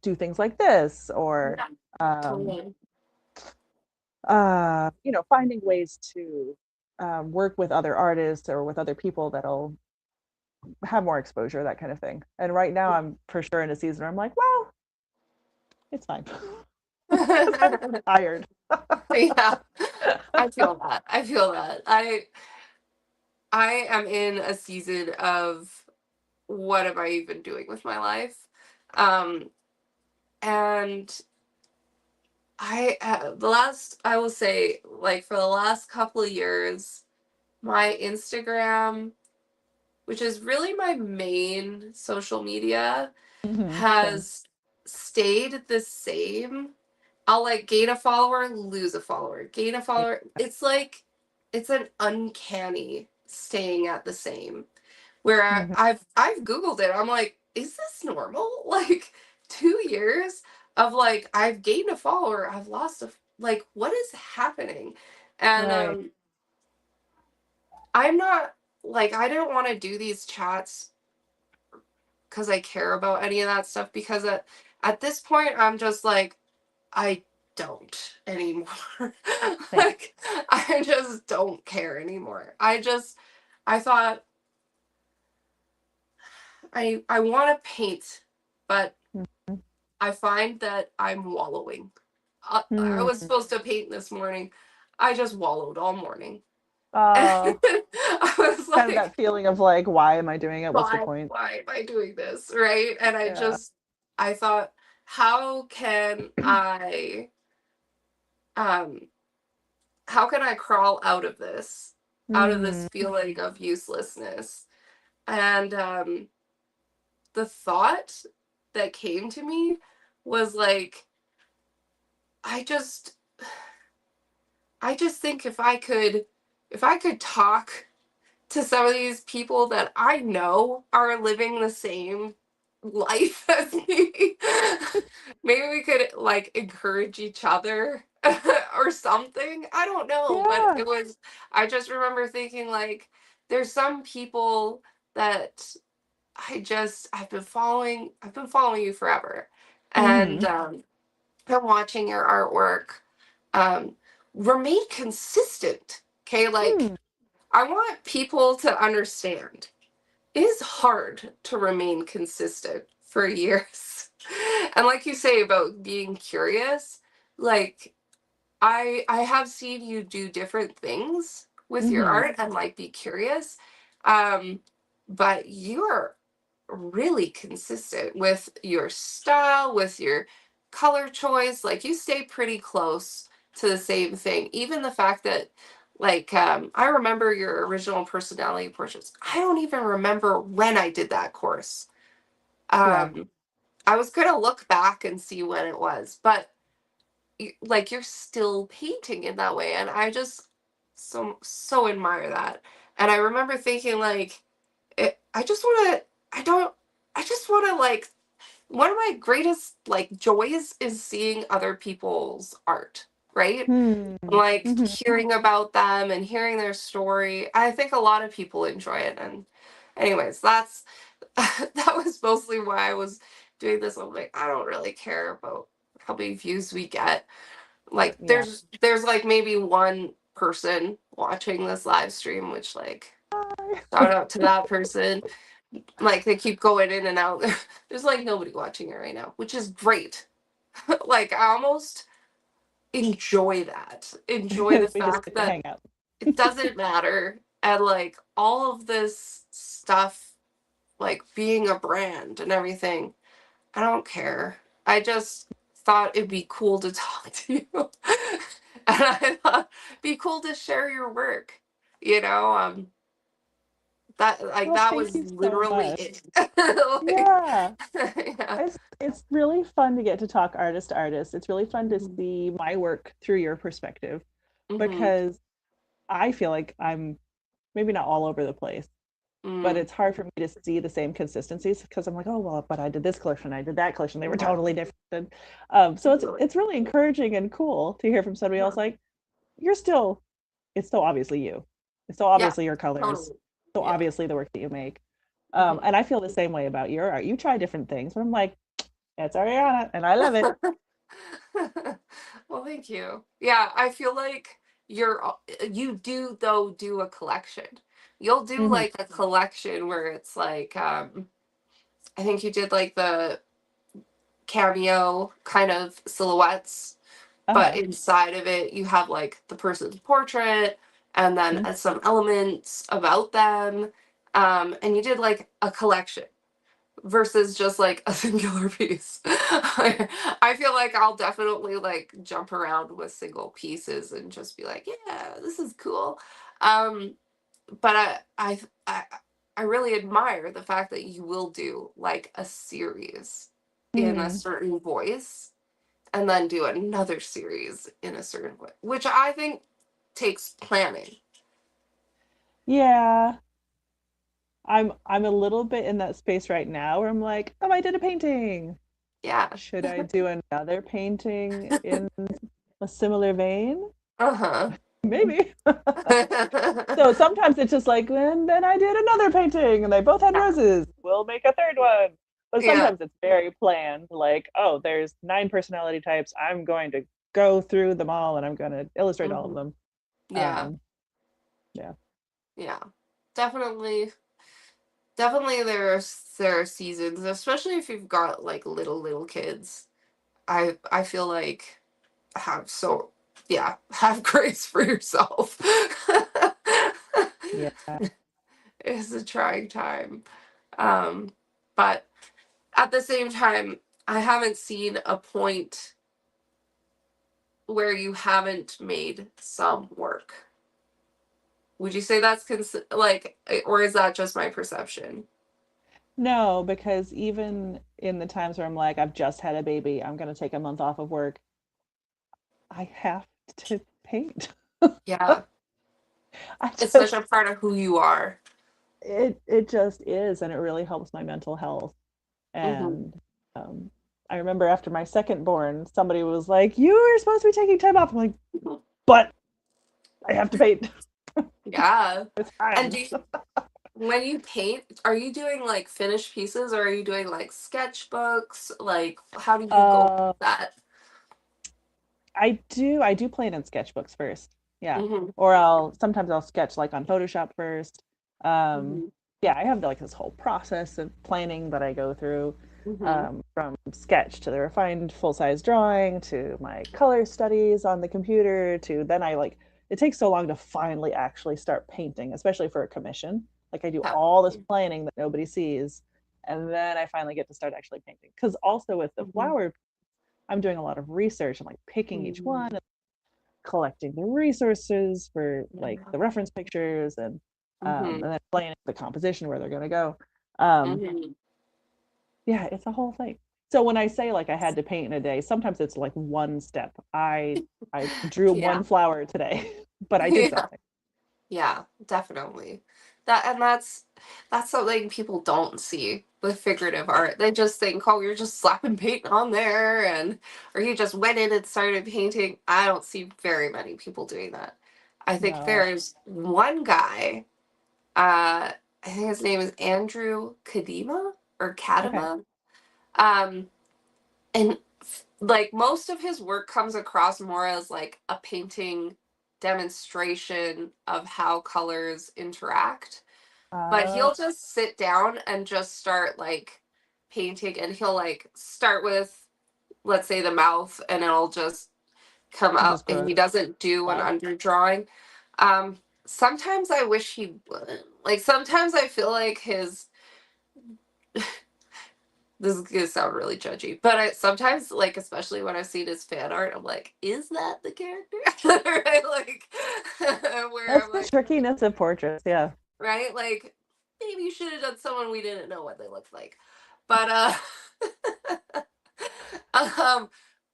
do things like this or, Yeah, um, totally. finding ways to work with other artists or with other people that'll have more exposure, that kind of thing. And right now, I'm for sure in a season where I'm like, well, it's fine because I'm tired. Yeah, I feel that. I feel that. I am in a season of what am I even doing with my life? Um, and I will say, like, for the last couple of years, my Instagram, which is really my main social media, Same. has stayed the same. I'll like gain a follower, lose a follower, gain a Yeah. follower. It's like it's an uncanny staying at the same. Where Mhm. I've Googled it. I'm like, is this normal? Like 2 years of like I've gained a follower, I've lost like what is happening? And Right. I'm not like I don't want to do these chats because I care about any of that stuff because at this point I'm just like I don't anymore. Same. Like I just don't care anymore. I thought I want to paint, but Mhm. I find that I'm wallowing. I Hmm. was supposed to paint this morning. I just wallowed all morning. And Oh, I was kind of like, that feeling of like, why am I doing it? What's the why point? why am I doing this? Right? And Yeah. I thought, how can um I crawl out of Hmm. this feeling of uselessness? And the thought that came to me was like, I just I just think if I could talk to some of these people that I know are living the same life as me, maybe we could like encourage each other or something. I don't know, but Yeah. I just remember thinking like there's some people that I've been following you forever. And Hmm. I'm watching your artwork. Um, remain consistent. Okay, like Hmm. I want people to understand it is hard to remain consistent for years. And like you say about being curious, like I have seen you do different things with your Hmm. art and like be curious. Um, but you are really consistent with your style, with your color choice. Like you stay pretty close to the same thing. Even the fact that like I remember your original personality portraits. I don't even remember when I did that course. Yeah. Um, I was gonna look back and see when it was, but like you're still painting in that way, and I just so admire that. And I remember thinking like I just want to I don't I just want to like one of my greatest like joys is seeing other people's art, right? Hmm. Like Hmm. hearing about them and hearing their story. I think a lot of people enjoy it. And anyways, that's that was mostly why I was doing this. I'm like, I don't really care about how many views we get. Like Yeah. there's like maybe one person watching this live stream, which like shout out to that person. Like they keep going in and out. There's like nobody watching it right now, which is great. Like I almost enjoy that. Enjoy the We just fact get to that hang out. it doesn't matter. And like all of this stuff, like being a brand and everything, I don't care. I just thought it'd be cool to talk to you And I thought it'd be cool to share your work. You know, that like Well, that thank was you so literally much. it. Yeah. Yeah. It's really fun to get to talk artist to artist. It's really fun to Mhm. see my work through your perspective Mhm. because I feel like I'm maybe not all over the place, but Mm. it's hard for me to see the same consistencies because I'm like, oh well, but I did this collection, I did that collection, they were Yeah. totally different. And, so Totally. it's really encouraging and cool to hear from somebody else Yeah. like, you're still, it's still obviously you, it's still Yeah. obviously your colors, Totally. so Yeah. obviously the work that you make. Mhm. And I feel the same way about your art. You try different things, but I'm like, it's Ariana, and I love it. Well, thank you. Yeah, I feel like you do though do a collection. You'll do Hmm. like a collection where it's like I think you did like the cameo kind of silhouettes, but Uh-huh. inside of it you have like the person's portrait and then Mhm. some elements about them. And you did like a collection versus just like a singular piece. I feel like I'll definitely like jump around with single pieces and just be like, yeah, this is cool. Um, but I really admire the fact that you will do like a series in a Mm. certain voice and then do another series in a certain way, which I think takes planning. Yeah, I'm a little bit in that space right now where I'm like, oh, I did a painting. Yeah. Should I do another painting in a similar vein? Uh-huh. Maybe. So sometimes it's just like, and then I did another painting and they both had Yeah. roses. We'll make a third one. But Yeah. sometimes it's very planned, like, oh, there's 9 personality types. I'm going to go through them all and I'm going to illustrate all of Hmm. them. Yeah. Um, yeah. Yeah. Definitely. Definitely there are seasons, especially if you've got like little kids. I feel like have so yeah, have grace for yourself. Yeah. It's a trying time. Um, but at the same time, I haven't seen a point where you haven't made some work. Would you say that's like, or is that just my perception? No, because even in the times where I'm like, I've just had a baby, I'm going to take a month off of work, I have to paint. Yeah, I it's such just a part of who you are. it just is, and it really helps my mental health. Hmm. And I remember after my second born, somebody was like, "You were supposed to be taking time off." I'm like, "But I have to paint. Yeah. It's And fine." when you paint, are you doing like finished pieces or are you doing like sketchbooks? Like, how do you go with Uh, that? I do plan in sketchbooks first. Yeah. Hmm. Or I'll sketch like on Photoshop first. Um, Hmm. yeah, I have like this whole process of planning that I go through, Hmm. from sketch to the refined full-size drawing to my color studies on the computer to then I like it takes so long to finally actually start painting, especially for a commission. Like I do Yeah. all this planning that nobody sees, and then I finally get to start actually painting. Because also with the Hmm. flower I'm doing a lot of research. I'm like picking each one Hmm. and collecting the resources for like Yeah. the reference pictures and Hmm. then planning the composition where they're going to go. Um, Hmm. yeah, it's a whole thing. So when I say like I had to paint in a day, sometimes it's like one step. I drew Yeah. one flower today, but I did Yeah. something. Yeah, definitely. That's something people don't see with figurative art. They just think, oh, you're just slapping paint on there and or you just went in and started painting. I don't see very many people doing that. I think No. there's one guy, I think his name is Andrew Kadima or Okay. Kadima. Um, and like most of his work comes across more as like a painting demonstration of how colors interact, but Uh, he'll just sit down and just start like painting, and he'll like start with, let's say, the mouth, and it'll just come it up just and grows. he doesn't do an Wow. underdrawing. Sometimes I wish he would, like sometimes I feel like his this is gonna sound really judgy, but I sometimes like, especially when I've seen his fan art, I'm like, is that the character? Right? Like, where That's I'm the like, trickiness of portraits. Yeah. right? Like, maybe you should have done someone we didn't know what they looked like. But um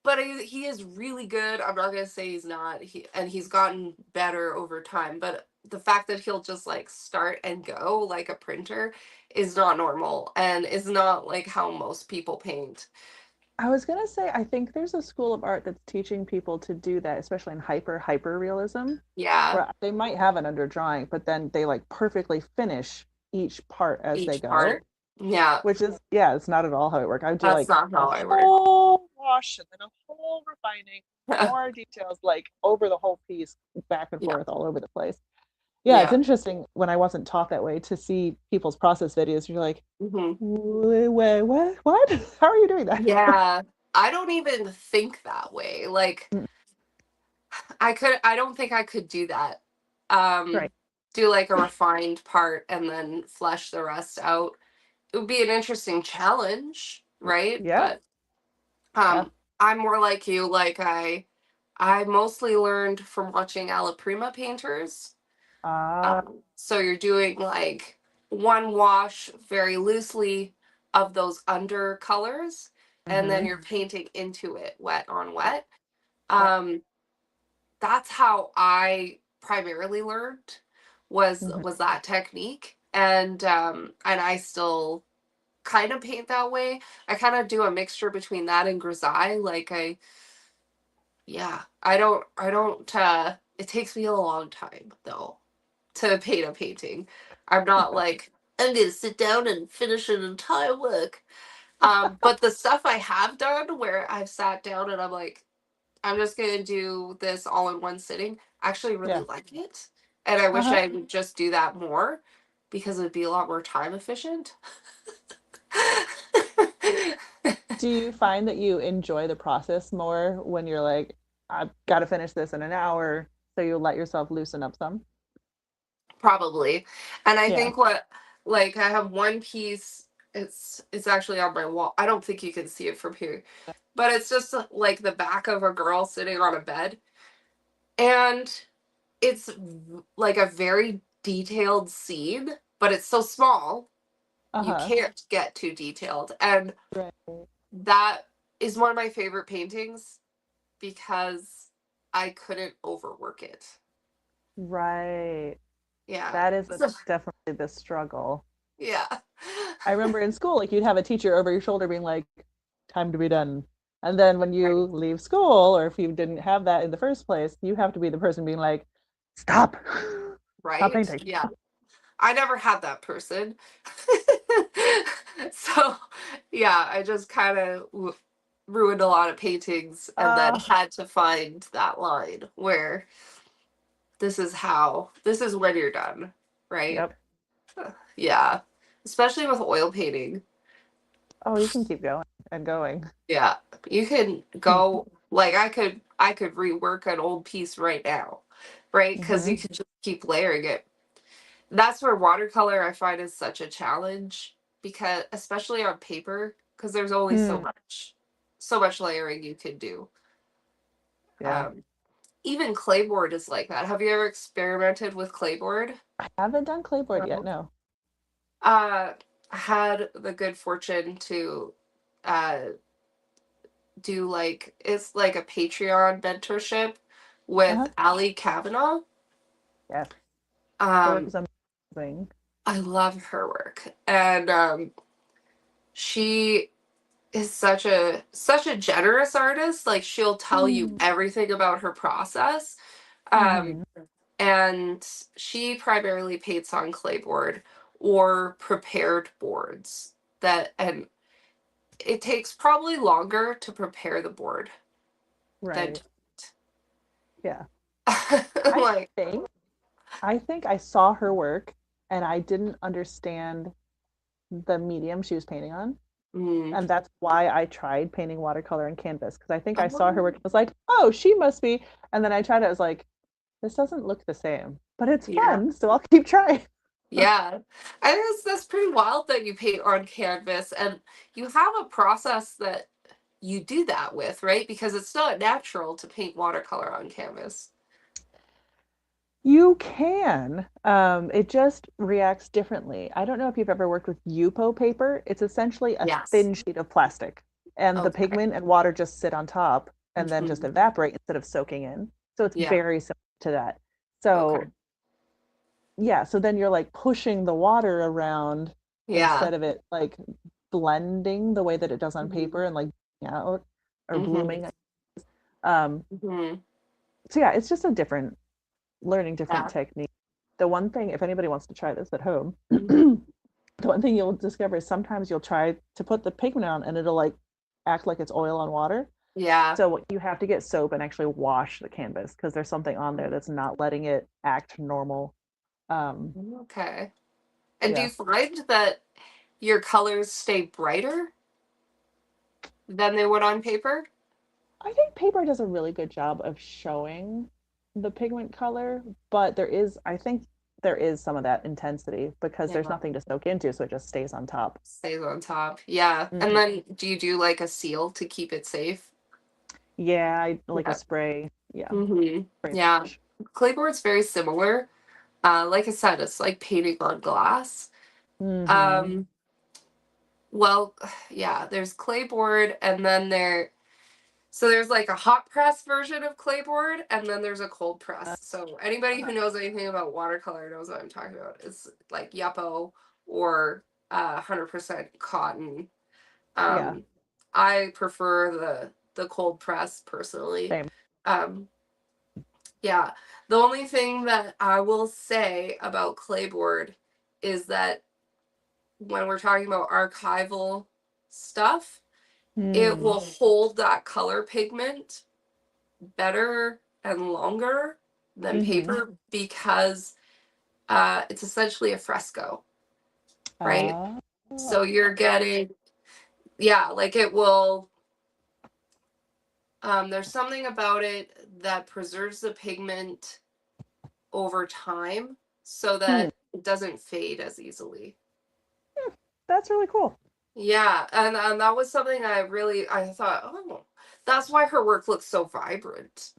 but he is really good. I'm not gonna say he's not. He's gotten better over time, but the fact that he'll just like start and go like a printer is not normal and is not like how most people paint. I was gonna say, I think there's a school of art that's teaching people to do that, especially in hyper realism, Yeah, where they might have it under drawing, but then they like perfectly finish each part as they each go, part. Yeah, which is, yeah, it's not at all how it works. I would do that's like not a how I work. whole wash and then a whole refining, more details like over the whole piece, back and Yeah, forth all over the place. Yeah, it's yeah. interesting when I wasn't taught that way to see people's process videos. You're like, Hmm. wait, what? How are you doing that? Yeah, I don't even think that way. Like, Mm, I don't think I could do that. right. Do like a refined part and then flesh the rest out. It would be an interesting challenge, right? Yeah. But Yeah. um I'm more like you. Like I mostly learned from watching alla prima painters. Ah, So you're doing like one wash very loosely of those under colors, and then mm-hmm. you're painting into it wet on Yeah. wet. Yeah. Um, that's how I primarily learned Hmm. was that technique. And I still kind of paint that way. I kind of do a mixture between that and grisaille. Like yeah, I don't it takes me a long time though to paint a painting. I'm not like I'm gonna sit down and finish an entire work. But the stuff I have done where I've sat down and I'm like, I'm just gonna do this all in one sitting, I actually really Yeah. like it. And I wish Uh-huh. I would just do that more because it would be a lot more time efficient. Do you find that you enjoy the process more when you're like, I've got to finish this in an hour, so you let yourself loosen up some? Probably. And I Yeah. think what like I have one piece, it's actually on my wall. I don't think you can see it from here. But it's just like the back of a girl sitting on a bed. And it's like a very detailed scene, but it's so small, you Uh-huh. can't get too detailed. And Right. that is one of my favorite paintings because I couldn't overwork it. Right. Yeah. That is So, definitely the struggle. yeah. I remember in school, like you'd have a teacher over your shoulder being like, time to be done. And then when Right. you leave school, or if you didn't have that in the first place, you have to be the person being like, stop, stop Right? painting. Yeah. I never had that person. So, yeah, I just kind of ruined a lot of paintings and then Uh, had to find that line where this is when you're done, right? yep. Yeah. Especially with oil painting. Oh, you can keep going and going. Yeah. You can go like I could rework an old piece right now, right? Because Mm-hmm. you can just keep layering it. That's where watercolor I find is such a challenge because especially on paper because there's only Hmm. so much layering you can do. Yeah. Um, even clayboard is like that. Have you ever experimented with clayboard? I haven't done clapboard yet, No. no. Uh, had the good fortune to uh do like it's like a Patreon mentorship with Uh-huh. Ali Kavanaugh. Yes. Her work Um, is amazing. I love her work, and she is such a generous artist. Like she'll tell you Mm. everything about her process. Um, Mm-hmm. and she primarily paints on clayboard or prepared boards. That and it takes probably longer to prepare the board than Right. Yeah. I like think I think I saw her work and I didn't understand the medium she was painting on. mm, And that's why I tried painting watercolor and canvas because I think I saw her work oh, and was like, oh, she must be. And then I tried it, I was like, this doesn't look the same, but it's yeah. fun, so I'll keep trying. Yeah. I think that's pretty wild that you paint on canvas and you have a process that you do that with, right? Because it's not natural to paint watercolor on canvas. You can. It just reacts differently. I don't know if you've ever worked with Yupo paper. It's essentially a Yes. thin sheet of plastic, and the Okay. pigment and water just sit on top and then just Hmm. evaporate instead of soaking in. So it's Yeah. very similar to that. Okay. So yeah, so then you're like pushing the water around Yeah. instead of it like blending the way that it does on Hmm. paper and like out or Hmm. blooming. Um, Hmm. so yeah, it's just a different learning different Yeah. techniques. The one thing, if anybody wants to try this at home, Hmm. the one thing you'll discover is sometimes you'll try to put the pigment on and it'll like act like it's oil on water. Yeah. So you have to get soap and actually wash the canvas because there's something on there that's not letting it act normal. Um, Okay. And do yeah, you find that your colors stay brighter than they would on paper? I think paper does a really good job of showing the pigment color, but I think there is some of that intensity because there's Yeah. nothing to soak into, so it just stays on top. Stays on top. Yeah. And Mhm. then do you do like a seal to keep it safe? Yeah, I like a Yeah. spray. Yeah, Hmm. spray. Yeah. Clayboard's very similar. Like I said, it's like painting on glass. Mm-hmm. Um, well, yeah, there's clayboard and then so there's like a hot press version of clayboard and then there's a cold press. So anybody who knows anything about watercolor knows what I'm talking about. It's like Yupo or 100% cotton. Yeah, Um, I prefer the cold press personally. same. Um, yeah. The only thing that I will say about clayboard is that when we're talking about archival stuff, it Mm. will hold that color pigment better and longer than Mm-hmm. paper because it's essentially a fresco, right? Uh, So you're getting, yeah, like it will, there's something about it that preserves the pigment over time so hmm. that it doesn't fade as easily. That's really cool. Yeah, and that was something I thought, oh, that's why her work looks so vibrant,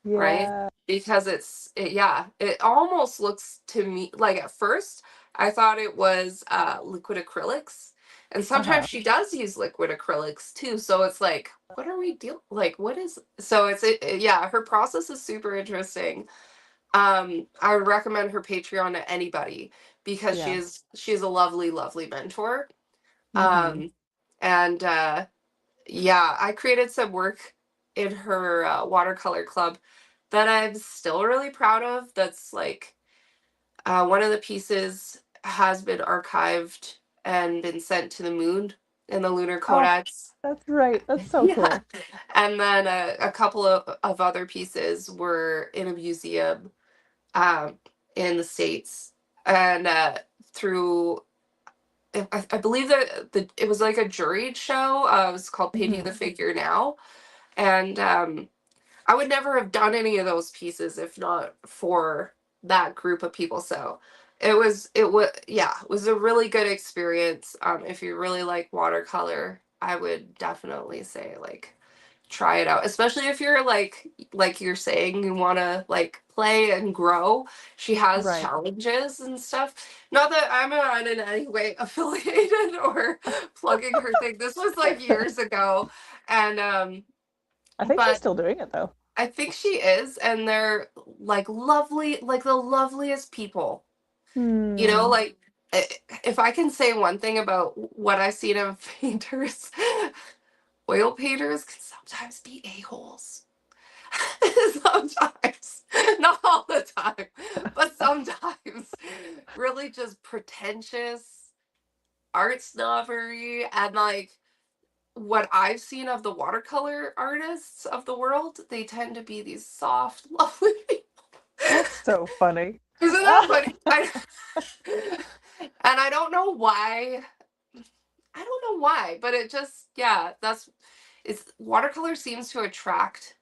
right? Yeah. Because yeah, it almost looks to me like at first I thought it was liquid acrylics. And Uh-huh. sometimes she does use liquid acrylics too, so it's like, what are we deal like what is so yeah, her process is super interesting. I would recommend her Patreon to anybody because Yeah. she's a lovely, lovely mentor. Mm-hmm. Um, and yeah, I created some work in her watercolor club that I'm still really proud of. That's like one of the pieces has been archived and been sent to the moon in the lunar Oh, codex. that's right. That's so Yeah. cool. And then a couple of other pieces were in a museum um, in the States. And through I believe that it was like a juried show. It was called Painting Mm-hmm. the Figure Now, and I would never have done any of those pieces if not for that group of people. So it was a really good experience. If you really like watercolor, I would definitely say like try it out, especially if you're like you're saying you want to like play and grow. She has Right. challenges and stuff, not that I'm not in any way affiliated or plugging her thing. This was like years ago, and I think she's but still doing it though. I think she is, and they're like lovely, like the loveliest people, Hmm. like i- if I can say one thing about what I've seen of painters, oil painters can sometimes be a-holes. Sometimes, not all the time, but sometimes, really just pretentious art snobbery and like what I've seen of the watercolor artists of the world, they tend to be these soft, lovely people. That's so funny. Isn't that funny? And I don't know why. I don't know why, but it just, yeah, it's watercolor seems to attract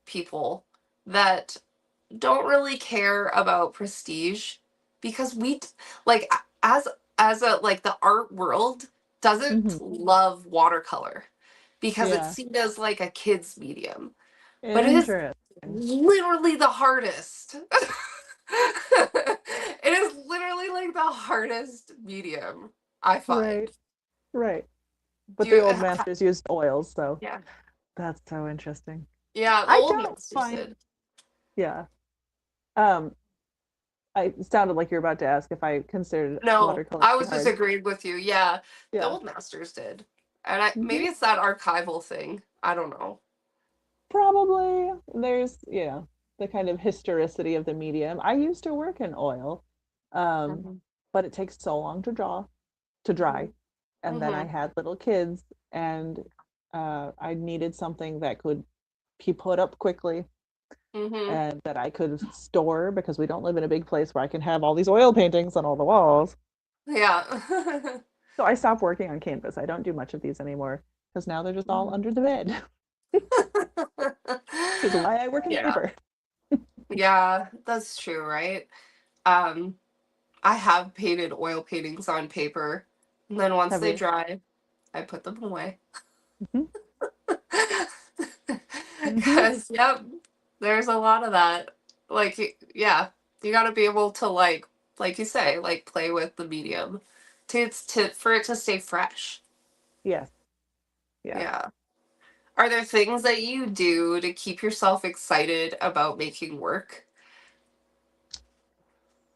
people that don't really care about prestige. because like as a like the art world doesn't Hmm. love watercolor because it's Yeah. seen as like a kid's medium, but it is Interesting. literally the hardest. It is literally like the hardest medium I find. Right. Right. Do But the you? old masters used oils, so Yeah, that's so interesting. yeah. The I old don't masters find, did. yeah. Um, it sounded like you're about to ask if I considered No, watercolor I too was just hard. agreeing with you. Yeah, the Yeah. old masters did, and maybe Hmm. it's that archival thing. I don't know. Probably there's, the kind of historicity of the medium. I used to work in oil, um, Mhm. but it takes so long to dry. Mhm. And then I Mhm. had little kids, and I needed something that could be put up quickly Mhm. and that I could store because we don't live in a big place where I can have all these oil paintings on all the walls. Yeah. So I stopped working on canvas. I don't do much of these anymore because now they're just all Mhm. under the bed, which is why I work in Yeah. paper. Yeah, that's true, right? Um, I have painted oil paintings on paper, and then once Have they you? dry, I put them away. Hmm. Hmm. Because, yep, there's a lot of that. Yeah, you got to be able to like you say, like play with the medium to for it to stay fresh. Yes. Yeah. Yeah. Are there things that you do to keep yourself excited about making work?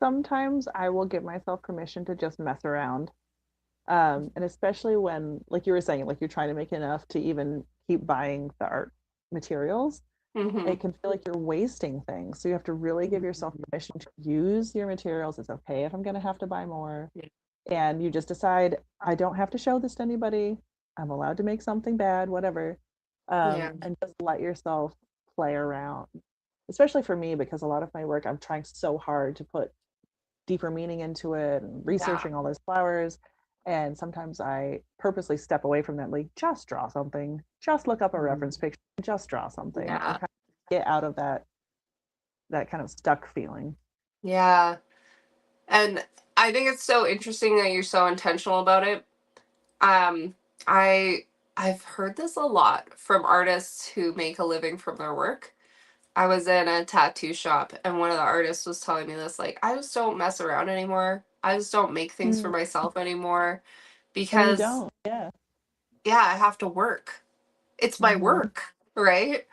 Sometimes I will give myself permission to just mess around. And especially when, like you were saying, like you're trying to make enough to even keep buying the art materials, Mm-hmm. it can feel like you're wasting things. So you have to really give yourself permission to use your materials. It's okay if I'm going to have to buy more. And you just decide, I don't have to show this to anybody. I'm allowed to make something bad, whatever. Yeah. And just let yourself play around. Especially for me, because a lot of my work, I'm trying so hard to put deeper meaning into it and Yeah. researching all those flowers. And sometimes I purposely step away from that, like just draw something, just look up a reference picture, just draw something, and Yeah. kind of get out of that kind of stuck feeling. Yeah. And I think it's so interesting that you're so intentional about it. Um, I I've heard this a lot from artists who make a living from their work. I was in a tattoo shop and one of the artists was telling me this, like, I just don't mess around anymore. I just don't make things for Mm. myself anymore And you because don't, yeah. yeah, I have to work. It's my Hmm. work, right?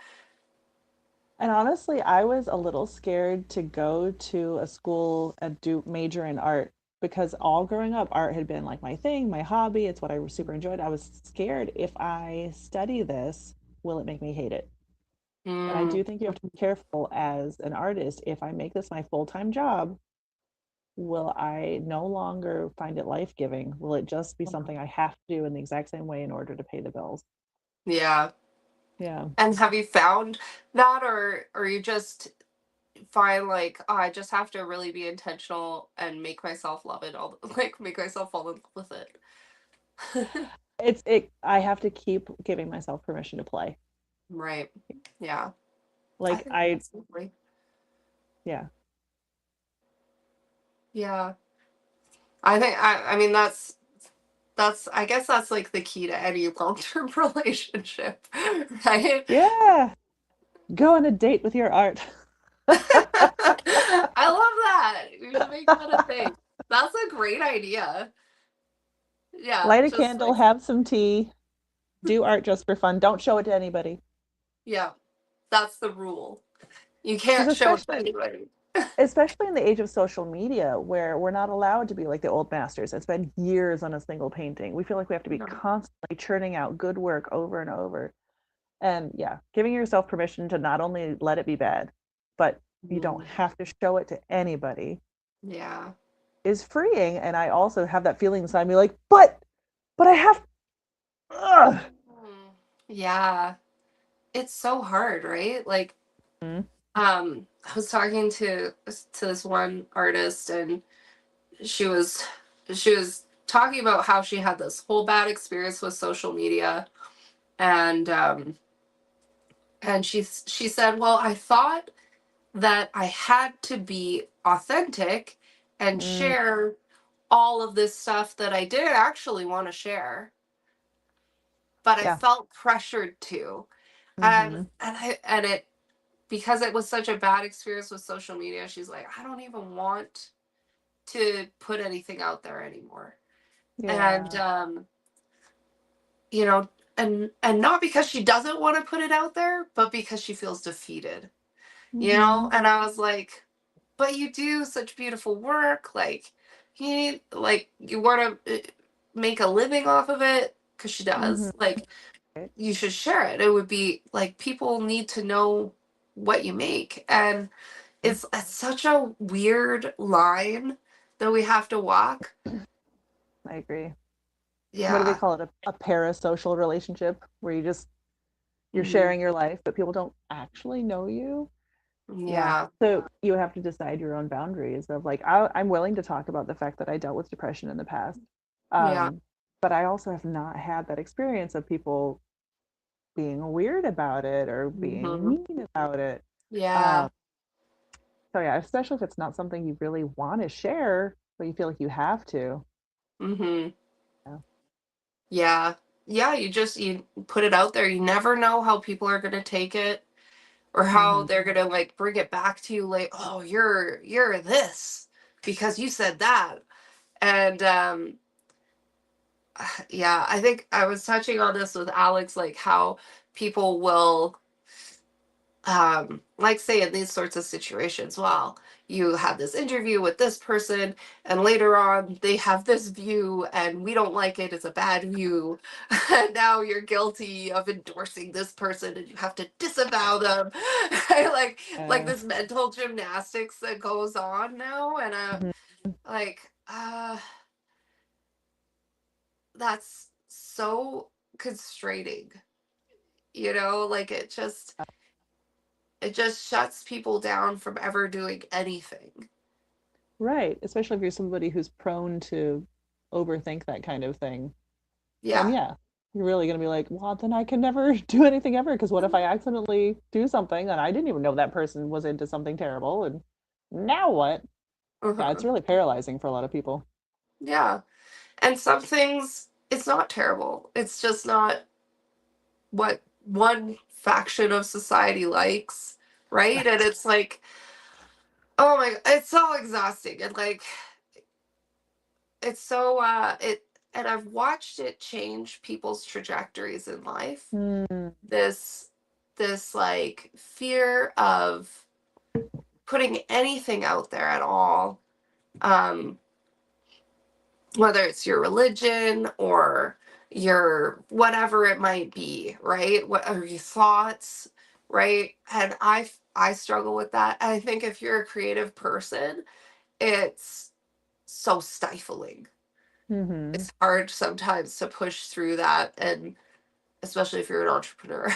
And honestly, I was a little scared to go to a school and do major in art because all growing up, art had been like my thing, my hobby. It's what I super enjoyed. I was scared if I study this, will it make me hate it? And I Mm, do think you have to be careful as an artist. If I make this my full-time job, will I no longer find it life-giving? Will it just be something I have to do in the exact same way in order to pay the bills? yeah. Yeah. And have you found that or you just find like, oh, I just have to really be intentional and make myself love it all like make myself fall in love with it. I have to keep giving myself permission to play. Right. Yeah. I Like think I, that's lovely. yeah. Yeah. I mean that's I guess that's like the key to any long-term relationship, right? Yeah. Go on a date with your art. I love that. We should make that a thing. That's a great idea. Yeah, Light a just candle, like have some tea, do art just for fun. Don't show it to anybody. yeah, that's the rule. You Because can't show it to anybody. especially in the age of social media where we're not allowed to be like the old masters that spend years on a single painting. We feel like we have to be No. constantly churning out good work over and over. And yeah, giving yourself permission to not only let it be bad, but you don't Mm, have to show it to anybody yeah. is freeing. And I also have that feeling inside me like, but I have, ugh. Mm, yeah. It's so hard, right? Like, Mm. I was talking to this one artist and she was she was talking about how she had this whole bad experience with social media and she said, "Well, I thought that I had to be authentic and Mm, share all of this stuff that I didn't actually want to share, but I yeah. felt pressured to. Mm-hmm. And it, because it was such a bad experience with social media, she's like, I don't even want to put anything out there anymore. And Yeah. you know, and not because she doesn't want to put it out there, but because she feels defeated. You know, Mm-hmm. and I was like, but you do such beautiful work, like you need, like you want to make a living off of it, because she Mm-hmm. does, like Right. you should share it. It would be like people need to know what you make. And it's such a weird line that we have to walk. I agree. What do they Yeah. call it? A parasocial relationship where you're Hmm. sharing your life, but people don't actually know you. Yeah. Yeah. So you have to decide your own boundaries of like, I'm willing to talk about the fact that I dealt with depression in the past. Yeah. Um, but I also have not had that experience of people being weird about it or being Hmm. mean about it. Yeah. Um, so yeah, especially if it's not something you really want to share, but you feel like you have to. Hmm. Yeah. Yeah. Yeah, you put it out there. You never know how people are going to take it, or how Mm-hmm. they're going to like bring it back to you, like, oh, you're this because you said that. And yeah, I think I was touching on this with Alex, like how people will, like, say in these sorts of situations, well, you have this interview with this person, and later on they have this view, and we don't like it, it's a bad view, and now you're guilty of endorsing this person, and you have to disavow them. Like Uh, this mental gymnastics that goes on now, and mhm. like that's so constraining, like it just shuts people down from ever doing anything. Right. Especially if you're somebody who's prone to overthink that kind of thing. Then Yeah. yeah, you're really gonna be like, well, then I can never do anything ever. Because what if I accidentally do something and I didn't even know that person was into something terrible? And now what? Yeah, it's Uh-huh. really paralyzing for a lot of people. Yeah. And some things, it's not terrible. It's just not what one faction of society likes, right? And Right. it's like, oh my, it's so exhausting. And like, it's so, and I've watched it change people's trajectories in life. Mm, This, this like fear of putting anything out there at all, um, whether it's your religion or your whatever it might be, right? What are your thoughts, right? And I struggle with that. I think if you're a creative person, it's so stifling. hmm. It's hard sometimes to push through that, and especially if you're an entrepreneur.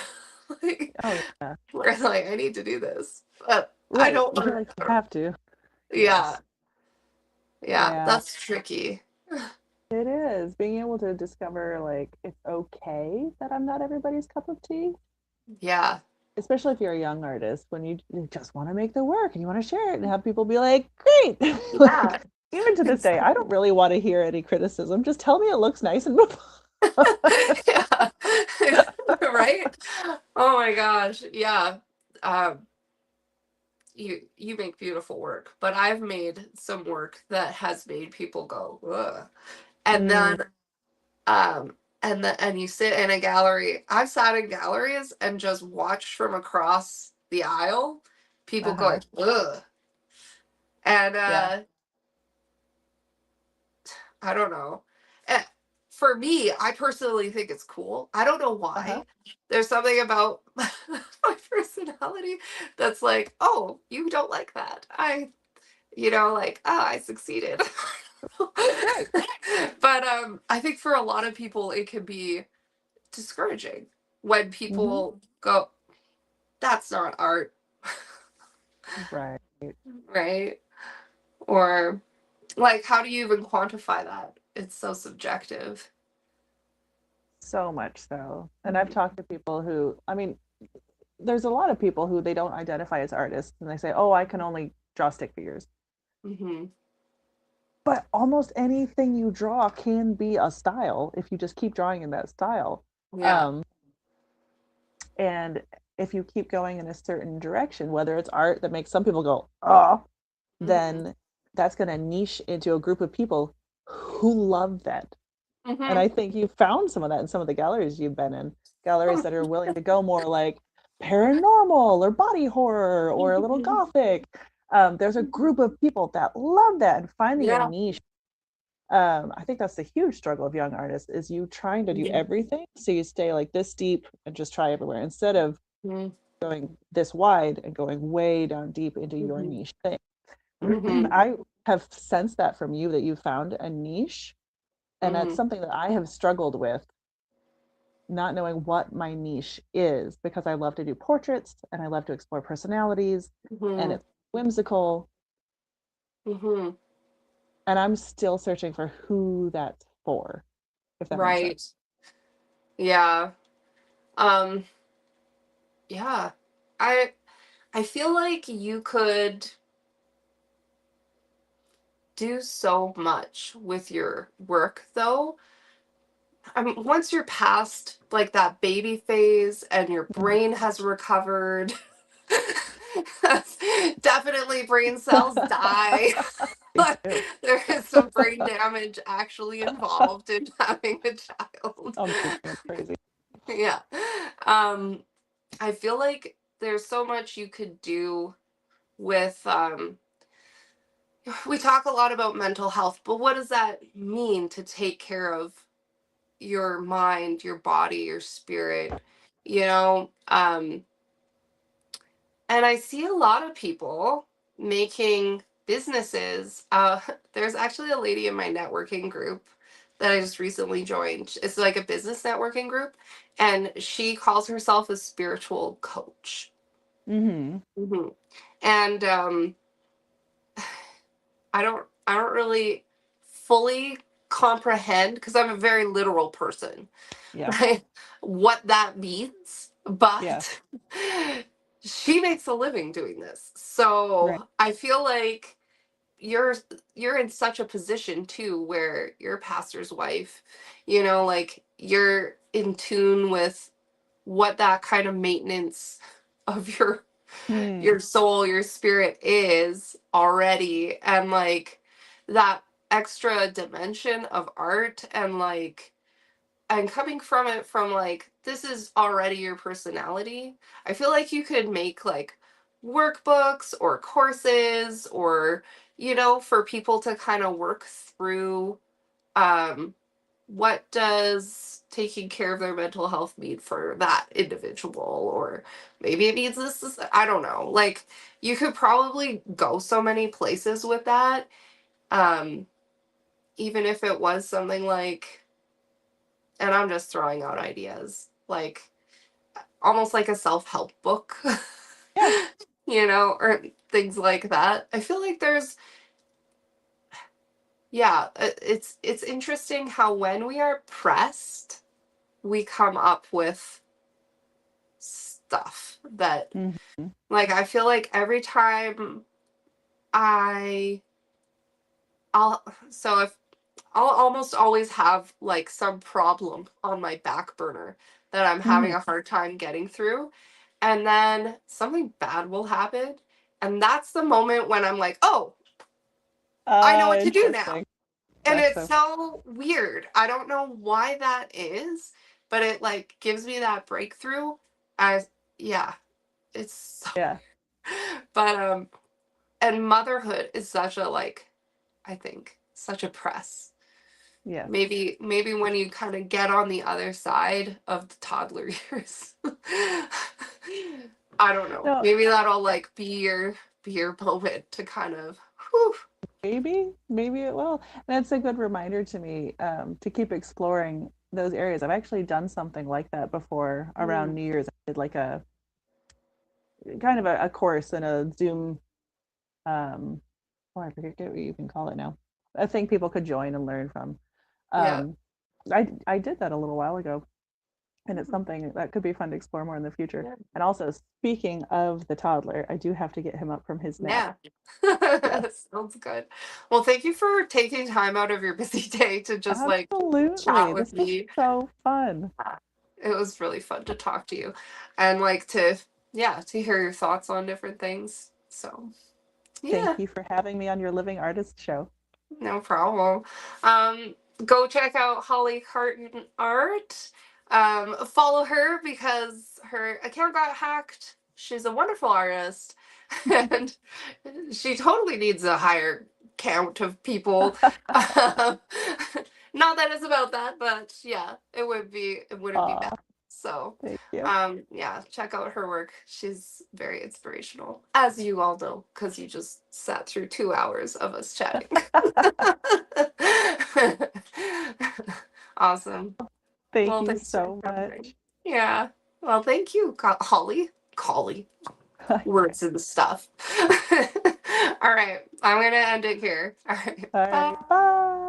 like, Oh yeah. where it's like, I need to do this, but I Right. don't You feel want like you to. have to. Yeah, Yes. yeah, Yeah. that's tricky. It is. Being able to discover like it's okay that I'm not everybody's cup of tea. Yeah. Especially if you're a young artist, when you just want to make the work and you want to share it and have people be like, great. Yeah. Like, even to this day, I don't really want to hear any criticism. Just tell me it looks nice and move on. Yeah. Right? Oh my gosh. Yeah. Um, you make beautiful work, but I've made some work that has made people go, ugh. And Mm, then and you sit in a gallery. I've sat in galleries and just watched from across the aisle people uh-huh. going, ugh. And Yeah. I don't know. Eh, For me, I personally think it's cool. I don't know Uh-huh. why. There's something about my personality that's like, oh, you don't like that. Like, oh, I succeeded. Right. But I think for a lot of people, it can be discouraging when Hmm. people go, that's not art, Right. right? Or like, how do you even quantify that? It's so subjective. So much so. And I've talked to people who, I mean, there's a lot of people who they don't identify as artists and they say, oh, I can only draw stick figures. Mm-hmm. but almost anything you draw can be a style if you just keep drawing in that style. Yeah. Um, and if you keep going in a certain direction, whether it's art that makes some people go, oh, Hmm. then that's going to niche into a group of people who love that. And Hmm. I think you found some of that in some of the galleries you've been in, galleries that are willing to go more like paranormal or body horror or a little gothic. There's a group of people that love that, and finding a Yeah. niche. I think that's the huge struggle of young artists, is you trying to do Hmm. everything so you stay like this deep and just try everywhere, instead of Hmm. going this wide and going way down deep into your Hmm. niche thing. Hmm. I have sensed that from you, that you found a niche, and that's Hmm. something that I have struggled with, not knowing what my niche is, because I love to do portraits and I love to explore personalities, and Hmm. it's whimsical, Hmm. and I'm still searching for who that's for, if that makes sense. Right. Yeah. Um, yeah. I I feel like you could do so much with your work though. I mean, once you're past like that baby phase and your Mhm. brain has recovered, definitely brain cells die. They But do. there is some brain damage actually involved in having a child. I'm just being crazy. Yeah. Um, I feel like there's so much you could do with we talk a lot about mental health, but what does that mean to take care of your mind, your body, your spirit, you know? And I see a lot of people making businesses. There's actually a lady in my networking group that I just recently joined. It's like a business networking group, and she calls herself a spiritual coach. Mm-hmm. Hmm. And I don't really fully comprehend, because I'm a very literal person, Yeah. right? What that means, Yeah. but she makes a living doing this. Right. So I feel like you're you're in such a position too where you're a pastor's wife, like you're in tune with what that kind of maintenance of Hmm. your soul, your spirit is already, and like that extra dimension of art, and like and coming from it from like this is already your personality. I feel like you could make like workbooks or courses, or for people to kind of work through um what does taking care of their mental health mean for that individual, or maybe it means this, I don't know, like you could probably go so many places with that. um Even if it was something like, and I'm just throwing out ideas, like almost like a self-help book, Yeah. or things like that. I feel like there's, yeah, it's interesting how when we are pressed, we come up with stuff that, Mm-hmm. like, I feel like every time I I'll so if I'll almost always have like some problem on my back burner that I'm Mm-hmm. having a hard time getting through, and then something bad will happen, and that's the moment when I'm like, "Oh, I know what to do now." Interesting. And That's it's so, so weird. I don't know why that is, but it like gives me that breakthrough. As Yeah, it's so, yeah. but and motherhood is such a like, I think such a press. Yes. Maybe when you kind of get on the other side of the toddler years. I don't know. No, Maybe that'll like be your moment to kind of whew. maybe it will. That's a good reminder to me, to keep exploring those areas. I've actually done something like that before around Mm, New Year's. I did like a kind of a course in a Zoom, um, oh, I forget what you can call it now. A thing people could join and learn from. yeah. Um, I did that a little while ago, And it's something that could be fun to explore more in the future. Yeah. And also, speaking of the toddler, I do have to get him up from his nap. Yeah. Yes, Sounds good. Well, thank you for taking time out of your busy day to just like chat absolutely. with This was me. so fun. It was really fun to talk to you and like to, yeah, to hear your thoughts on different things. So, yeah. Thank you for having me on your Living Artist show. No problem. Um, Go check out Holly Carton art. Follow her because her account got hacked. She's a wonderful artist, and she totally needs a higher count of people. Um, Not that it's about that, but yeah, it wouldn't be bad. Aw, So, thank you. yeah, check out her work. She's very inspirational, as you all know, because you just sat through 2 hours of us chatting. Awesome. Thank Well, you thanks for so coming. much. Yeah. Well, thank you, Holly. Holly. Words and stuff. All right. I'm gonna end it here. All right. All Bye. right, bye.